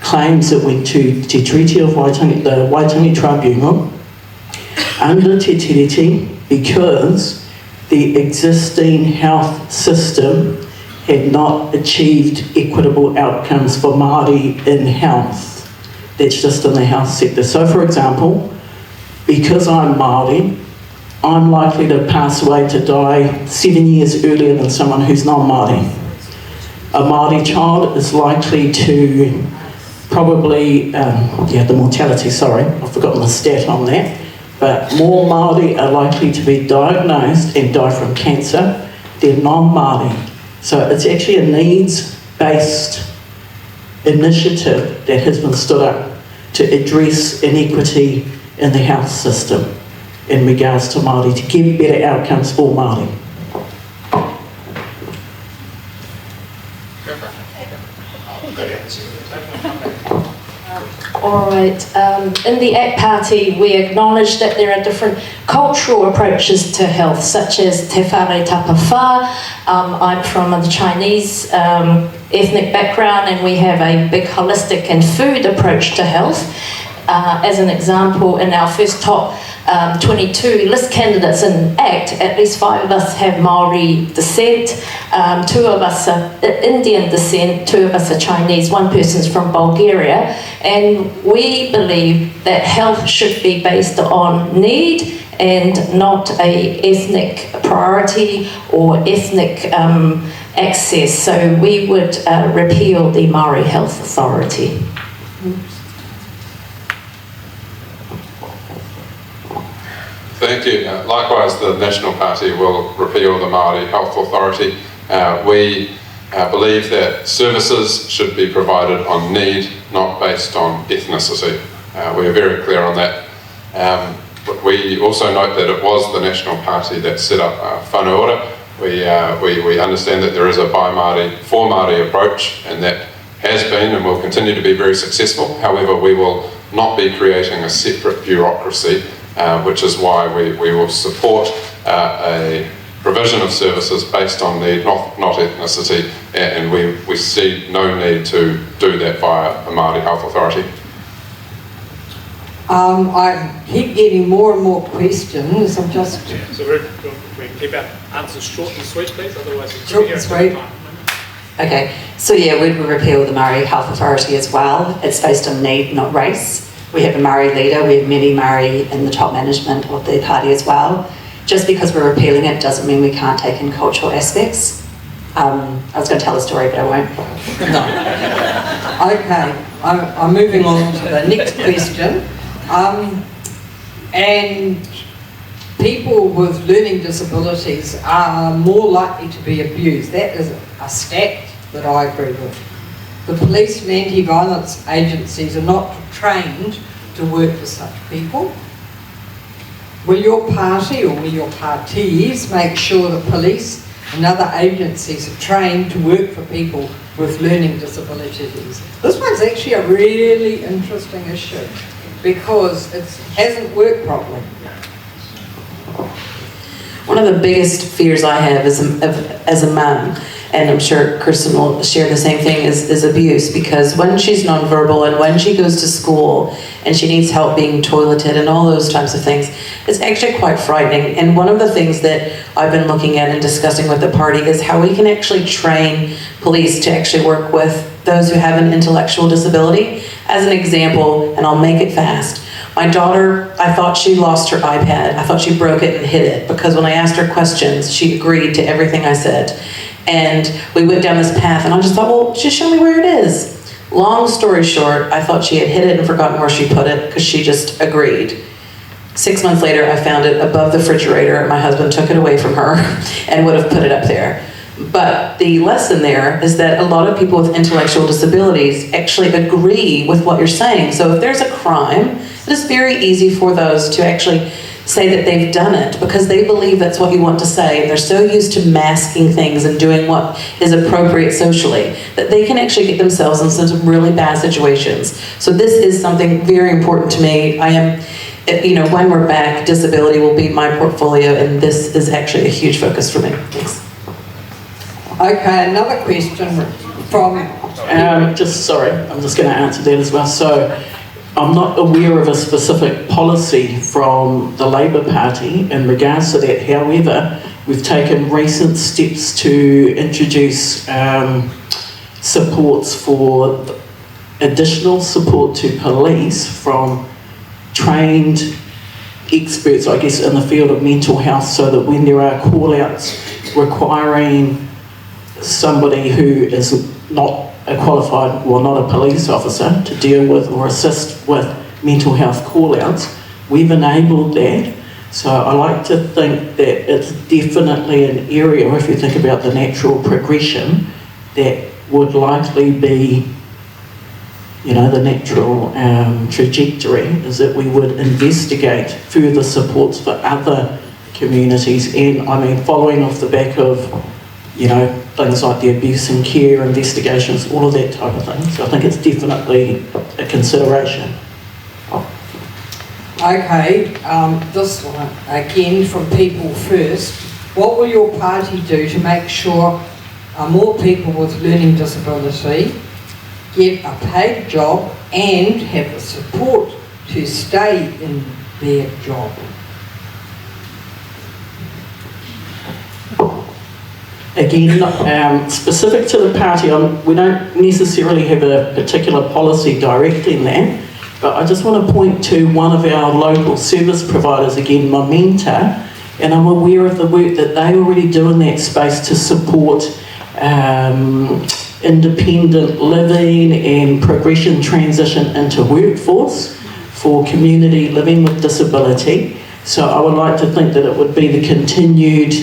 claims that went to Te Treaty of Waitangi, the Waitangi Tribunal, under Te Tiriti, because the existing health system had not achieved equitable outcomes for Māori in health. That's just in the health sector. So for example, because I'm Māori, I'm likely to pass away, to die 7 years earlier than someone who's non-Māori. A Māori child is likely to probably, the mortality, sorry, I've forgotten the stat on that, but more Māori are likely to be diagnosed and die from cancer than non-Māori. So it's actually a needs-based initiative that has been stood up to address inequity in the health system in regards to Māori, to get better outcomes for Māori. All right, in the ACT Party we acknowledge that there are different cultural approaches to health, such as Te Whare Tapa Whā. I'm from the Chinese ethnic background, and we have a big holistic and food approach to health. As an example, in our first top 22 list candidates in ACT, at least 5 of us have Maori descent, 2 of us are Indian descent, 2 of us are Chinese, 1 person's from Bulgaria, and we believe that health should be based on need and not a ethnic priority or ethnic access. So we would repeal the Māori Health Authority. Thank you. Likewise, the National Party will repeal the Māori Health Authority. We believe that services should be provided on need, not based on ethnicity. We are very clear on that. We also note that it was the National Party that set up whānau ora. We understand that there is a by Māori, for Māori approach, and that has been and will continue to be very successful. However, we will not be creating a separate bureaucracy, which is why we will support a provision of services based on need, not ethnicity, and we see no need to do that via the Māori Health Authority. I keep getting more and more questions. I'm just... So we keep our answers short and sweet, please, otherwise it's short and sweet. Okay, so yeah, we'd repeal the Māori Health Authority as well. It's based on need, not race. We have a Māori leader, we have many Māori in the top management of the party as well. Just because we're repealing it doesn't mean we can't take in cultural aspects. I was going to tell a story, but I won't. No. Okay, I'm moving on to the next question. And people with learning disabilities are more likely to be abused. That is a stat that I agree with. The police and anti-violence agencies are not trained to work with such people. Will your party or will your parties make sure that police and other agencies are trained to work for people with learning disabilities? This one's actually a really interesting issue because it hasn't worked properly. One of the biggest fears I have as a mum, and I'm sure Kirsten will share the same thing, is abuse, because when she's nonverbal and when she goes to school and she needs help being toileted and all those types of things, it's actually quite frightening. And one of the things that I've been looking at and discussing with the party is how we can actually train police to actually work with those who have an intellectual disability. As an example, and I'll make it fast, my daughter, I thought she lost her iPad. I thought she broke it and hid it, because when I asked her questions, she agreed to everything I said. And we went down this path, and I just thought, well, just show me where it is. Long story short, I thought she had hid it and forgotten where she put it, because she just agreed. 6 months later, I found it above the refrigerator. My husband took it away from her and would have put it up there. But the lesson there is that a lot of people with intellectual disabilities actually agree with what you're saying. So if there's a crime, it is very easy for those to actually say that they've done it because they believe that's what you want to say. And they're so used to masking things and doing what is appropriate socially that they can actually get themselves in some really bad situations. So this is something very important to me. I am, you know, when we're back, disability will be my portfolio, and this is actually a huge focus for me. Thanks. Okay, another question from... I'm just going to answer that as well. So I'm not aware of a specific policy from the Labour Party in regards to that. However, we've taken recent steps to introduce supports for additional support to police from trained experts, I guess, in the field of mental health, so that when there are call-outs requiring somebody who is not a qualified, well, not a police officer, to deal with or assist with mental health call-outs, we've enabled that. So I like to think that it's definitely an area, if you think about the natural progression, that would likely be, you know, the natural trajectory is that we would investigate further supports for other communities. And I mean, following off the back of, you know, things like the abuse and care investigations, all of that type of thing. So I think it's definitely a consideration. Okay, this one, again from People First. What will your party do to make sure more people with learning disability get a paid job and have the support to stay in their job? Again, specific to the party, we don't necessarily have a particular policy directing that. But I just want to point to one of our local service providers again, Momenta, and I'm aware of the work that they already do in that space to support independent living and progression transition into workforce for community living with disability. So I would like to think that it would be the continued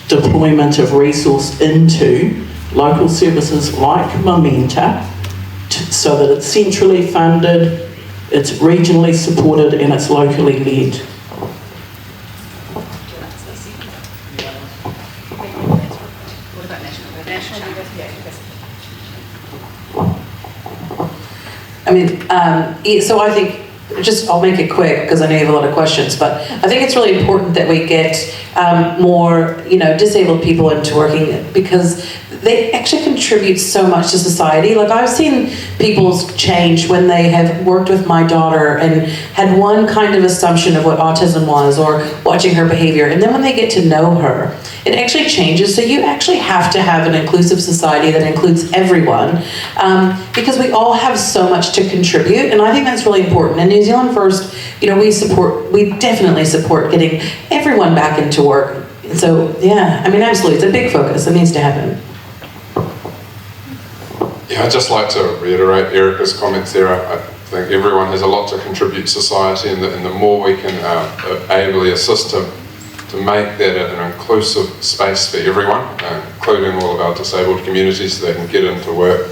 deployment of resource into local services like Momenta, so that it's centrally funded, it's regionally supported, and it's locally led. I mean, so I think, I'll make it quick because I know you have a lot of questions, but I think it's really important that we get more, disabled people into working, because they actually contribute so much to society. Like, I've seen people's change when they have worked with my daughter and had one kind of assumption of what autism was, or watching her behavior, and then when they get to know her, it actually changes. So you actually have to have an inclusive society that includes everyone, because we all have so much to contribute, and I think that's really important. In New Zealand First, we definitely support getting everyone back into work. So yeah, I mean, absolutely, it's a big focus. It needs to happen. Yeah, I'd just like to reiterate Erika's comments there. I think everyone has a lot to contribute to society, and the more we can ably assist to make that an inclusive space for everyone, including all of our disabled communities, so they can get into work,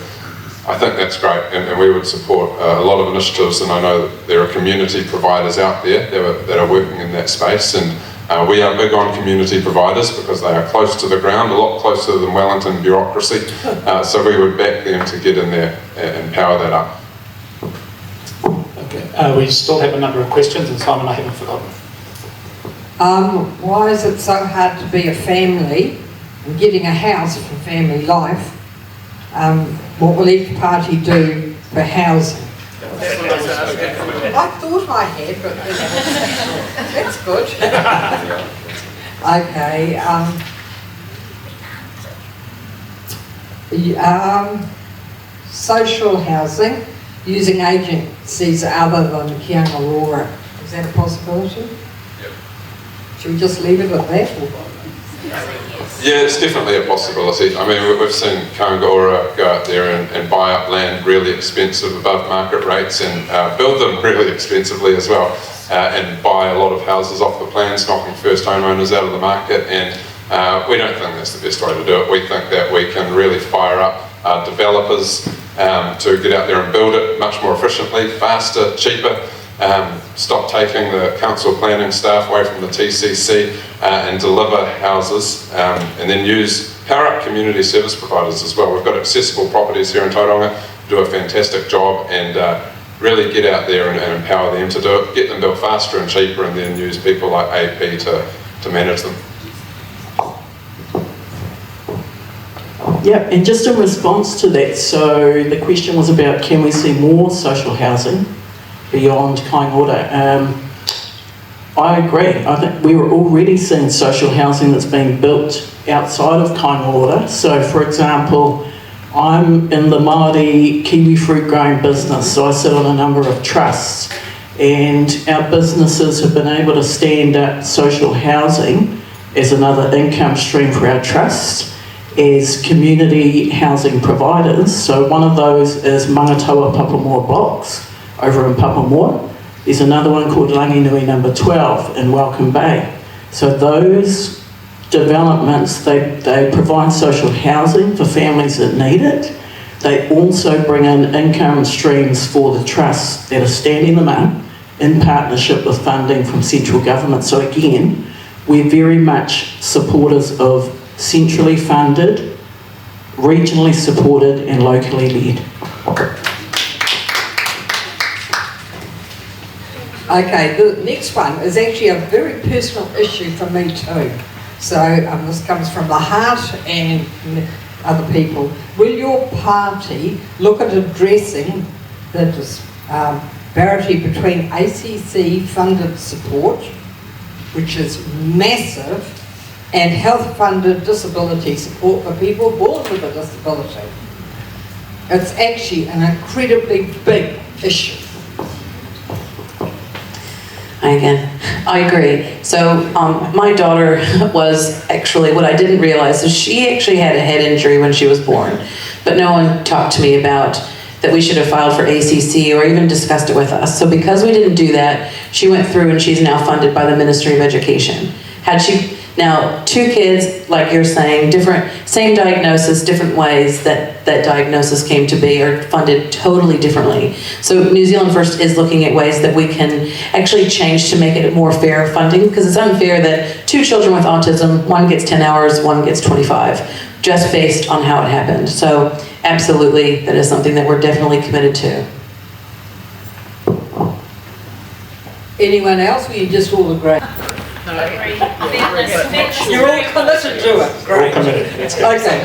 I think that's great, and we would support a lot of initiatives, and I know that there are community providers out there that are working in that space, and we are big on community providers because they are close to the ground, a lot closer than Wellington bureaucracy, so we would back them to get in there and power that up. Okay, we still have a number of questions, and Simon, I haven't forgotten. Why is it so hard to be a family and getting a house for family life? What will each party do for housing? I thought I had, but that's good. Okay. Social housing using agencies other than Kia Aurora. Is that a possibility? Yep. Should we just leave it at that? Yeah, it's definitely a possibility. I mean, we've seen Kāinga go out there and buy up land really expensive, above market rates, and build them really expensively as well, and buy a lot of houses off the plans, knocking first homeowners out of the market, and we don't think that's the best way to do it. We think that we can really fire up developers to get out there and build it much more efficiently, faster, cheaper, stop taking the council planning staff away from the TCC and deliver houses, and then power up community service providers as well. We've got accessible properties here in Tauranga, do a fantastic job, and really get out there and empower them to do it, get them built faster and cheaper, and then use people like AP to manage them. Yeah, and just in response to that, so the question was about, can we see more social housing beyond Kaingoda? I agree. I think we were already seeing social housing that's being built outside of Kaingoda. So, for example, I'm in the Māori kiwi fruit growing business, so I sit on a number of trusts, and our businesses have been able to stand up social housing as another income stream for our trust as community housing providers. So one of those is Mangatawa Papamoa Blocks over in Papamoa. There's another one called Langinui number 12 in Welcome Bay. So those developments, they provide social housing for families that need it. They also bring in income streams for the trusts that are standing them up in partnership with funding from central government. So again, we're very much supporters of centrally funded, regionally supported and locally led. Okay, the next one is actually a very personal issue for me too. So this comes from the heart and other people. Will your party look at addressing the disparity between ACC funded support, which is massive, and health funded disability support for people born with a disability? It's actually an incredibly big issue. Hi again. I agree. So my daughter was actually, what I didn't realize is she actually had a head injury when she was born, but no one talked to me about that we should have filed for ACC or even discussed it with us. So because we didn't do that, she went through and she's now funded by the Ministry of Education. Had she, now 2 kids, like you're saying, different, same diagnosis, different ways that diagnosis came to be, are funded totally differently. So New Zealand First is looking at ways that we can actually change to make it more fair funding, because it's unfair that 2 children with autism, one gets 10 hours, one gets 25, just based on how it happened. So absolutely, that is something that we're definitely committed to. Anyone else, or you just all agree? No. You're all committed to it. Great. All committed. Okay.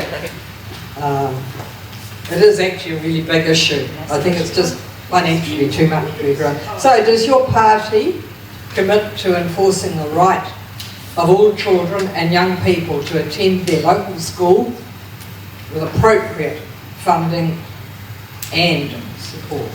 It is actually a really big issue. I think it's just financially too much to be grown. So does your party commit to enforcing the right of all children and young people to attend their local school with appropriate funding and support?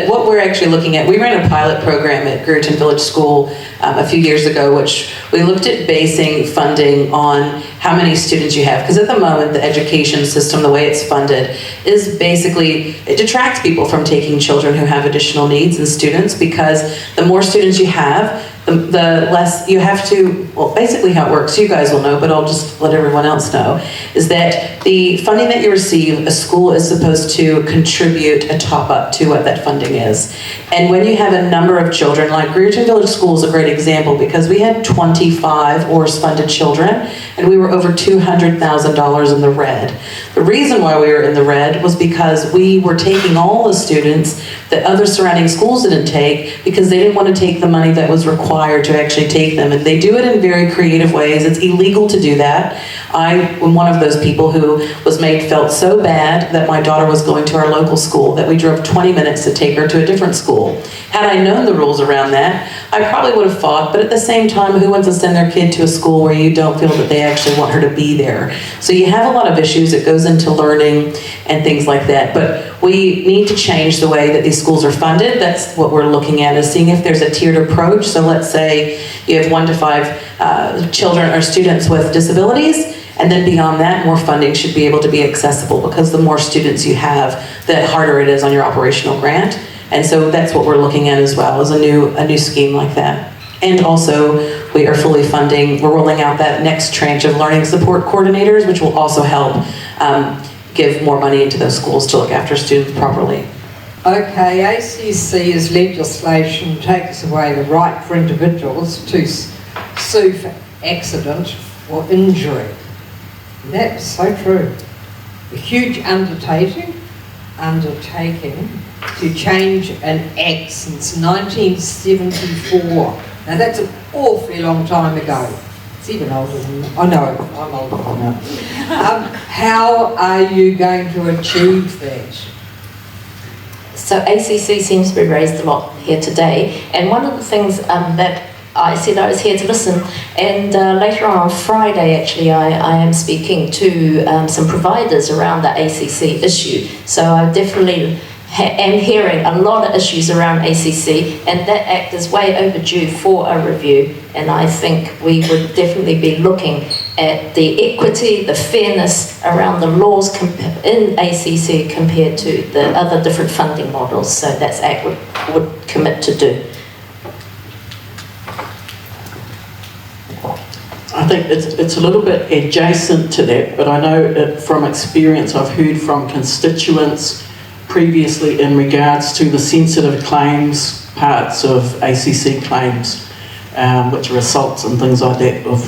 What we're actually looking at, we ran a pilot program at Grewton Village School a few years ago, which we looked at basing funding on how many students you have. Because at the moment, the education system, the way it's funded, is basically, it detracts people from taking children who have additional needs and students, because the more students you have, the less you have to, well, basically how it works, you guys will know, but I'll just let everyone else know, is that the funding that you receive, a school is supposed to contribute a top-up to what that funding is. And when you have a number of children, like Grewton Village School is a great example, because we had 25 ORS-funded children, and we were over $200,000 in the red. The reason why we were in the red was because we were taking all the students that other surrounding schools didn't take, because they didn't want to take the money that was required to actually take them. And they do it in very creative ways. It's illegal to do that. I am one of those people who felt so bad that my daughter was going to our local school that we drove 20 minutes to take her to a different school. Had I known the rules around that, I probably would have fought, but at the same time, who wants to send their kid to a school where you don't feel that they actually want her to be there? So you have a lot of issues. It goes into learning and things like that. But we need to change the way that these schools are funded. That's what we're looking at, is seeing if there's a tiered approach. So let's say you have 1 to 5 children or students with disabilities, and then beyond that, more funding should be able to be accessible, because the more students you have, the harder it is on your operational grant. And so that's what we're looking at as well, as a new scheme like that. And also, we are fully funding, we're rolling out that next tranche of learning support coordinators, which will also help give more money into those schools to look after students properly. Okay, ACC's legislation takes away the right for individuals to sue for accident or injury. That's so true. A huge undertaking to change an act since 1974. Now that's an awfully long time ago. It's even older than that. Oh no, I'm older than that. How are you going to achieve that? So ACC seems to be raised a lot here today, and one of the things that I said I was here to listen, and later on Friday actually I am speaking to some providers around the ACC issue. So I definitely am hearing a lot of issues around ACC, and that act is way overdue for a review, and I think we would definitely be looking at the equity, the fairness around the laws in ACC compared to the other different funding models. So that's act would commit to do. I think it's a little bit adjacent to that, but I know from experience I've heard from constituents previously in regards to the sensitive claims parts of ACC claims, which are assaults and things like that of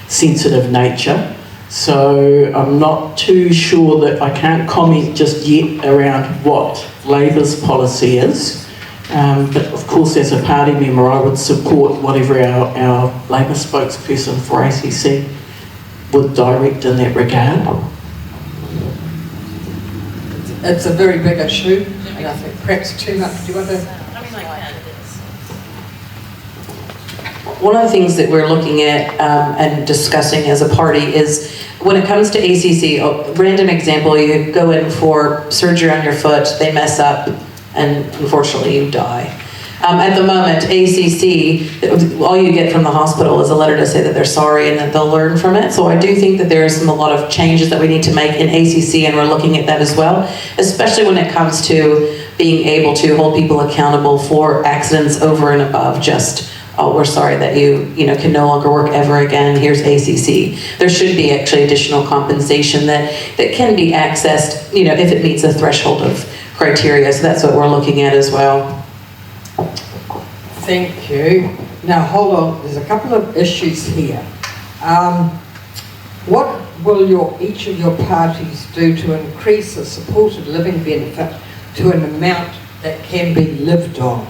sensitive nature. So I'm not too sure that I can't comment just yet around what Labour's policy is. But of course, as a party member, I would support whatever our Labour spokesperson for ACC would direct in that regard. It's a very big issue, and I think perhaps too much. Do you want to? One of the things that we're looking at and discussing as a party is when it comes to ACC, a random example, you go in for surgery on your foot, they mess up, and unfortunately you die. At the moment, ACC, all you get from the hospital is a letter to say that they're sorry and that they'll learn from it. So I do think that there's a lot of changes that we need to make in ACC, and we're looking at that as well, especially when it comes to being able to hold people accountable for accidents over and above just, oh, we're sorry that you can no longer work ever again, here's ACC. There should be actually additional compensation that can be accessed, if it meets a threshold of criteria. So that's what we're looking at as well. Thank you. Now hold on, there's a couple of issues here. What will each of your parties do to increase the supported living benefit to an amount that can be lived on?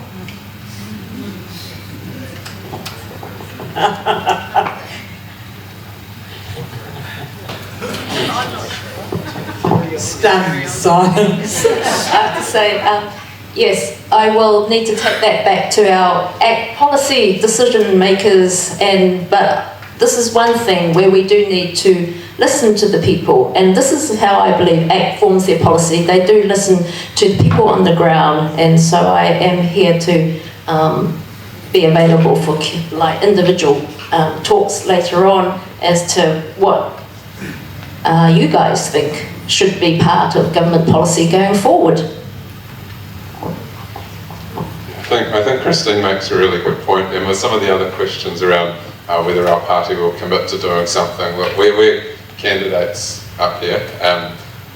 Stunned silence. I have to say, yes, I will need to take that back to our policy decision makers, but this is one thing where we do need to listen to the people, and this is how I believe ACT forms their policy. They do listen to the people on the ground, and so I am here to be available for individual talks later on as to what you guys think should be part of government policy going forward. I think Christine makes a really good point, and with some of the other questions around whether our party will commit to doing something. Look, we're candidates up here.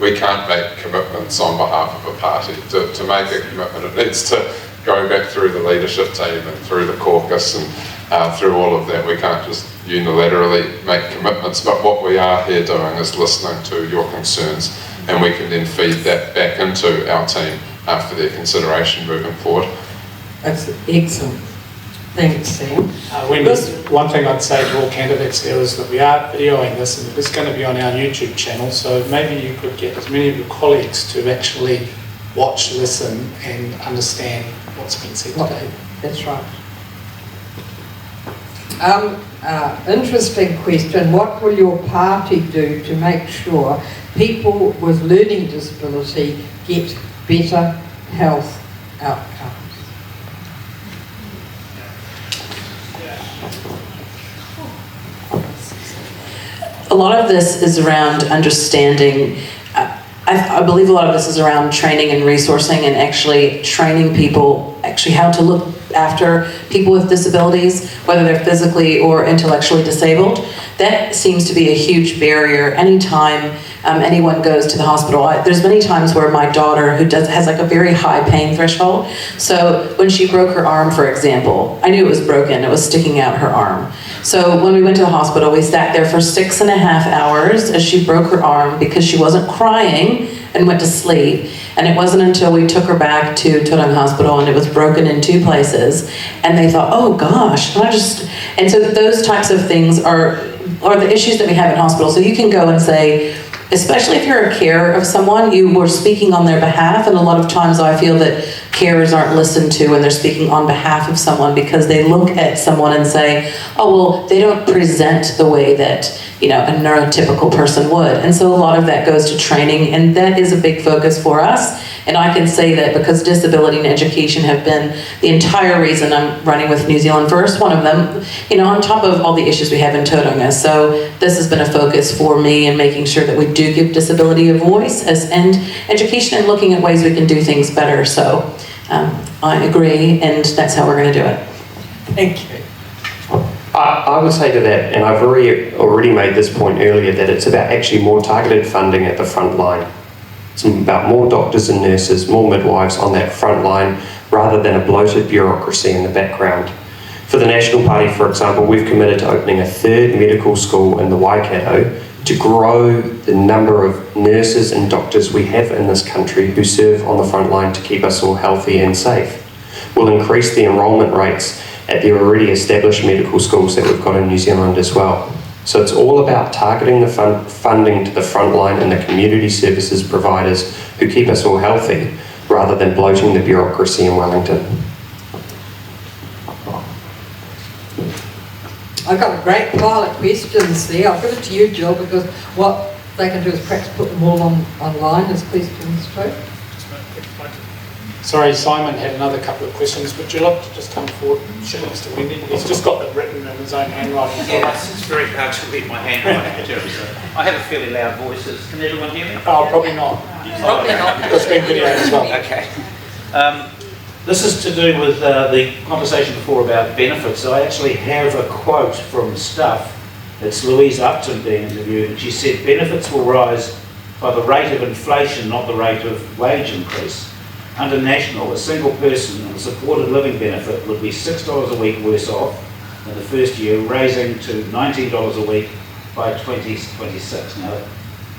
We can't make commitments on behalf of a party. To make a commitment, it needs to go back through the leadership team and through the caucus and through all of that. We can't just unilaterally make commitments, but what we are here doing is listening to your concerns, and we can then feed that back into our team for their consideration moving forward. That's excellent. Thanks, Sam. One thing I'd say to all candidates there is that we are videoing this, and it's going to be on our YouTube channel, so maybe you could get as many of your colleagues to actually watch, listen and understand what's been said today. That's right. Interesting question. What will your party do to make sure people with learning disability get better health outcomes? A lot of this is around understanding. I believe a lot of this is around training and resourcing, and actually training people actually how to look after people with disabilities, whether they're physically or intellectually disabled. That seems to be a huge barrier anytime anyone goes to the hospital. There's many times where my daughter, who has like a very high pain threshold, so when she broke her arm, for example, I knew it was broken, it was sticking out her arm. So when we went to the hospital, we sat there for 6.5 hours as she broke her arm because she wasn't crying and went to sleep. And it wasn't until we took her back to Tauranga Hospital and it was broken in 2 places, and they thought, oh gosh, and so those types of things are the issues that we have in hospitals. So you can go and say, especially if you're a carer of someone, you were speaking on their behalf, and a lot of times I feel that carers aren't listened to when they're speaking on behalf of someone, because they look at someone and say, oh, well, they don't present the way that, a neurotypical person would. And so a lot of that goes to training, and that is a big focus for us. And I can say that because disability and education have been the entire reason I'm running with New Zealand First, one of them, on top of all the issues we have in Tauranga. So this has been a focus for me in making sure that we do give disability a voice and education, and looking at ways we can do things better. So I agree, and that's how we're going to do it. Thank you. I would say to that, and I've already made this point earlier, that it's about actually more targeted funding at the front line. It's about more doctors and nurses, more midwives on that front line, rather than a bloated bureaucracy in the background. For the National Party, for example, we've committed to opening a 3rd medical school in the Waikato to grow the number of nurses and doctors we have in this country who serve on the front line to keep us all healthy and safe. We'll increase the enrolment rates at the already established medical schools that we've got in New Zealand as well. So it's all about targeting the funding to the front line and the community services providers who keep us all healthy, rather than bloating the bureaucracy in Wellington. I've got a great pile of questions there. I'll give it to you, Jill, because what they can do is perhaps put them all online as questions too. Sorry, Simon had another couple of questions. Would you like to just come forward and show this to Wendy? He's just got them written in his own handwriting. Yes, it's very hard to read my handwriting, Jerry, so I have a fairly loud voice. Can everyone hear me? Oh, probably not. Probably not. It's been video as well. Okay. This is to do with the conversation before about benefits. I actually have a quote from Stuff. It's Louise Upton being interviewed, and she said, benefits will rise by the rate of inflation, not the rate of wage increase. Under National, a single person on a supported living benefit would be $6 a week worse off in the first year, raising to $19 a week by 2026. Now,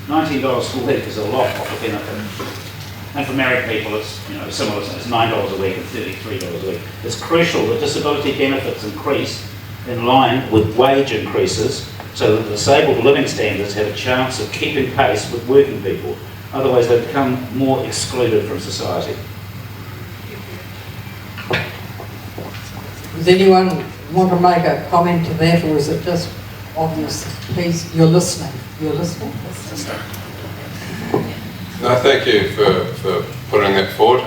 $19 a week is a lot off a benefit. And for married people, it's similar. It's $9 a week and $33 a week. It's crucial that disability benefits increase in line with wage increases so that disabled living standards have a chance of keeping pace with working people. Otherwise, they become more excluded from society. Does anyone want to make a comment to that, or is it just obvious? Please, you're listening. You're listening? No, thank you for putting that forward.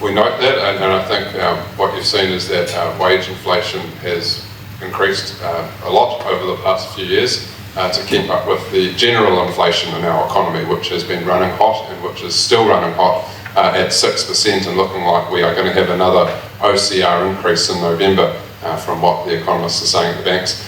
We note that, and I think what you've seen is that wage inflation has increased a lot over the past few years to keep up with the general inflation in our economy, which has been running hot and which is still running hot at 6% and looking like we are going to have another OCR increase in November from what the economists are saying at the banks.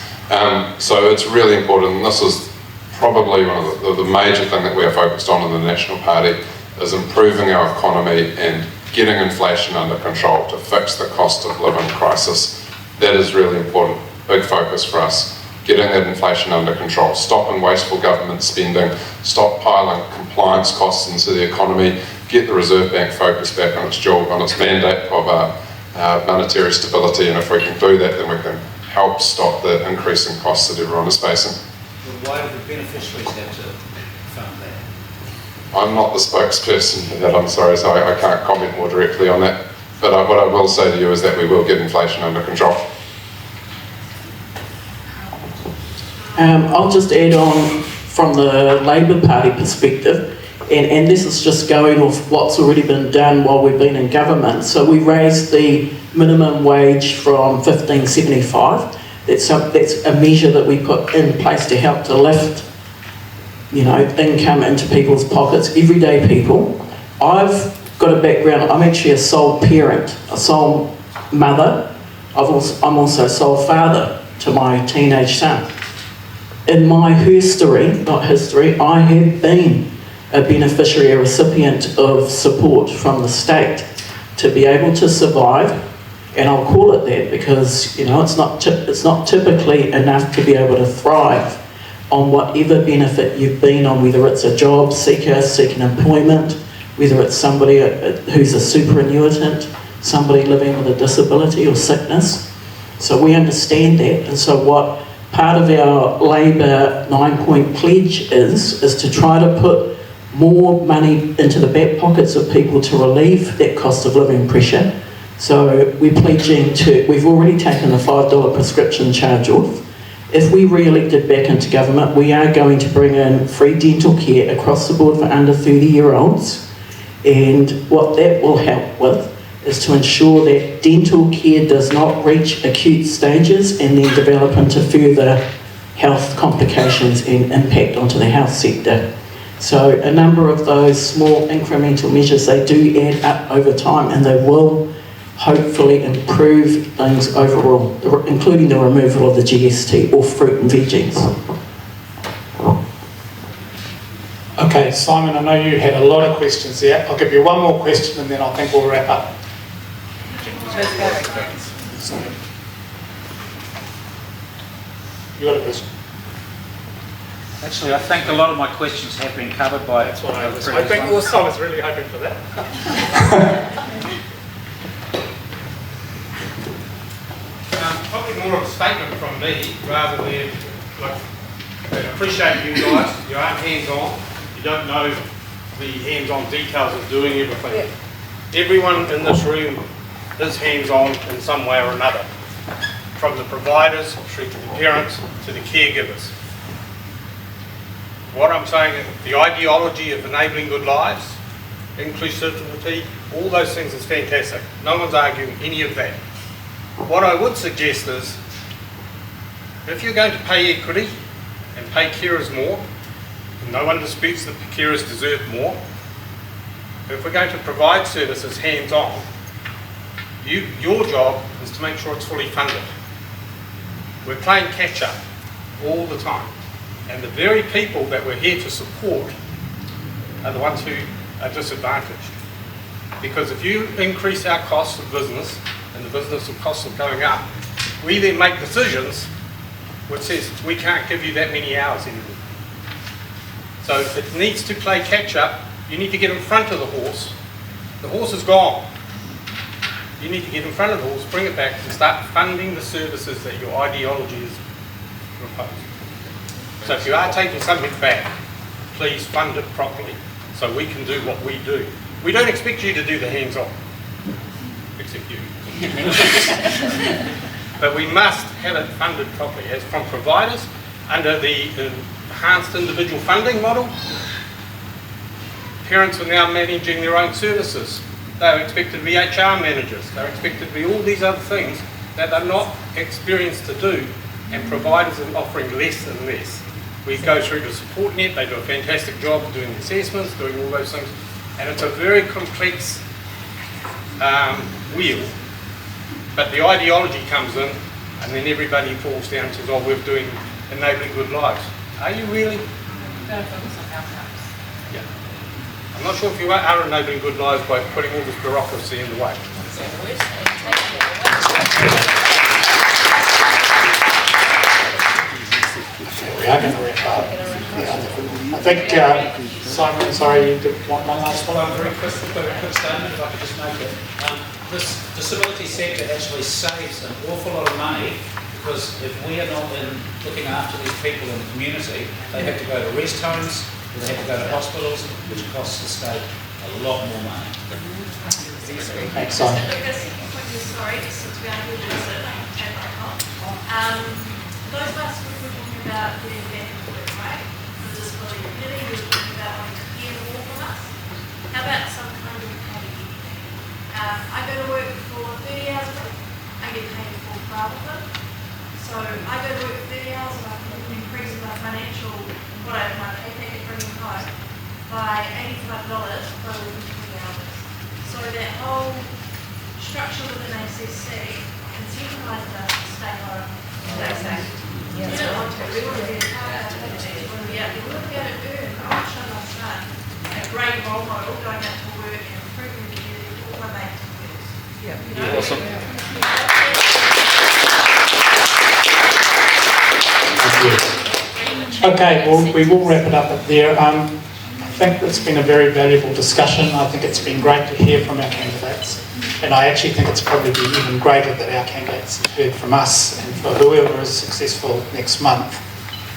So it's really important, and this is probably one of the major thing that we are focused on in the National Party, is improving our economy and getting inflation under control to fix the cost of living crisis. That is really important, big focus for us. Getting that inflation under control, stopping wasteful government spending, stop piling compliance costs into the economy, get the Reserve Bank focused back on its job, on its mandate of monetary stability, and if we can do that, then we can help stop the increasing costs that everyone is facing. Why do the beneficiaries have to fund that? I'm not the spokesperson for that, I'm sorry, so I can't comment more directly on that. But what I will say to you is that we will get inflation under control. I'll just add on from the Labour Party perspective, and this is just going off what's already been done while we've been in government. So we raised the minimum wage from $15.75. That's a measure that we put in place to help to lift, income into people's pockets, everyday people. I've got a background, I'm actually a sole parent, a sole mother. I'm also a sole father to my teenage son. In my history, I have been a beneficiary, a recipient of support from the state to be able to survive, and I'll call it that because it's not typically enough to be able to thrive on whatever benefit you've been on, whether it's a job seeker seeking employment, whether it's somebody who's a superannuitant, somebody living with a disability or sickness. So we understand that, and so what part of our Labour 9-point pledge is to try to put more money into the back pockets of people to relieve that cost of living pressure. So we're pledging we've already taken the $5 prescription charge off. If we re-elected back into government, we are going to bring in free dental care across the board for under 30-year-olds. And what that will help with is to ensure that dental care does not reach acute stages and then develop into further health complications and impact onto the health sector. So a number of those small incremental measures, they do add up over time, and they will hopefully improve things overall, including the removal of the GST or fruit and veggies. Okay, Simon, I know you had a lot of questions there. I'll give you one more question and then I think we'll wrap up. You got a question? Actually, I think a lot of my questions have been covered by... That's what I was hoping. Also, I was really hoping for that. Probably more of a statement from me rather than I appreciate you guys. You aren't hands-on. You don't know the hands-on details of doing everything. Yeah. Everyone in this room is hands-on in some way or another. from the providers through to the parents to the caregivers. What I'm saying is the ideology of enabling good lives, inclusivity, all those things is fantastic. No one's arguing any of that. What I would suggest is, if you're going to pay equity and pay carers more, and no one disputes that carers deserve more, if we're going to provide services hands-on, your job is to make sure it's fully funded. We're playing catch-up all the time, and the very people that we're here to support are the ones who are disadvantaged. Because if you increase our costs of business, and the business costs are going up, we then make decisions which says we can't give you that many hours anymore. So it needs to play catch-up. You need to get in front of the horse. The horse is gone. You need to get in front of the horse, bring it back, and start funding the services that your ideology is proposed. So if you are taking something back, please fund it properly so we can do what we do. We don't expect you to do the hands-on, except you. But we must have it funded properly, as from providers under the enhanced individual funding model. Parents are now managing their own services. They're expected to be HR managers. They're expected to be all these other things that they're not experienced to do, and providers are offering less and less. We go through the support net. They do a fantastic job of doing the assessments, doing all those things, and it's a very complex wheel. But the ideology comes in, and then everybody falls down and says, oh, we're doing enabling good lives. Are you really? Yeah. I'm not sure if you are enabling good lives by putting all this bureaucracy in the way. We are going to wrap up. I think, Simon, sorry, you did want one last one? Well, very quick statement, if I could just make it. This disability sector actually saves an awful lot of money, because if we are not looking after these people in the community, they have to go to rest homes, or they have to go to hospitals, which costs the state a lot more money. Thanks, Simon. Sorry, since we are here to visit, those of us who were talking about getting back into work, right? The disability community, we were talking about wanting to hear more from us. How about some kind of pay? I go to work for 30 hours a week. I get paid for 12 of them. So I go to work for 30 hours and I can increase my financial, my paycheck bringing home by $85 for working 20 hours. So that whole structure within ACC incentivises us to stay home. We don't want to. We want to be a part of our community. We want to be out there. We want to be able to earn. I want to show my son a great role model going out to work and improving the community for all my mates and girls. Yeah. Awesome. Okay, well, we will wrap it up there. I think it's been a very valuable discussion. I think it's been great to hear from our candidates. And I actually think it's probably been even greater that our candidates have heard from us, and for whoever is successful next month.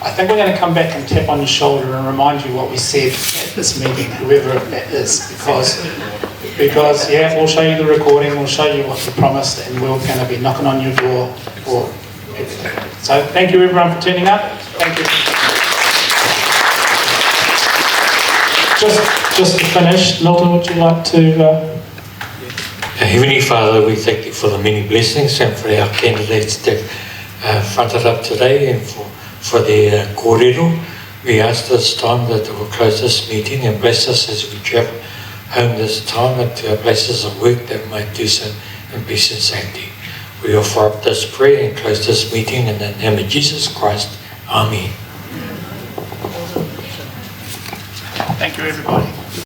I think we're going to come back and tap on your shoulder and remind you what we said at this meeting, whoever that is, because yeah, we'll show you the recording, we'll show you what you promised, and we're going to be knocking on your door for everything. So thank you everyone for turning up. Thank you. Just to finish, Milton, would you like to... Heavenly Father, we thank you for the many blessings and for our candidates that fronted up today, and for their kōrero. We ask this time that they will close this meeting and bless us as we travel home this time and to our places of work, that we might do so in peace and safety. We offer up this prayer and close this meeting in the name of Jesus Christ. Amen. Thank you everybody.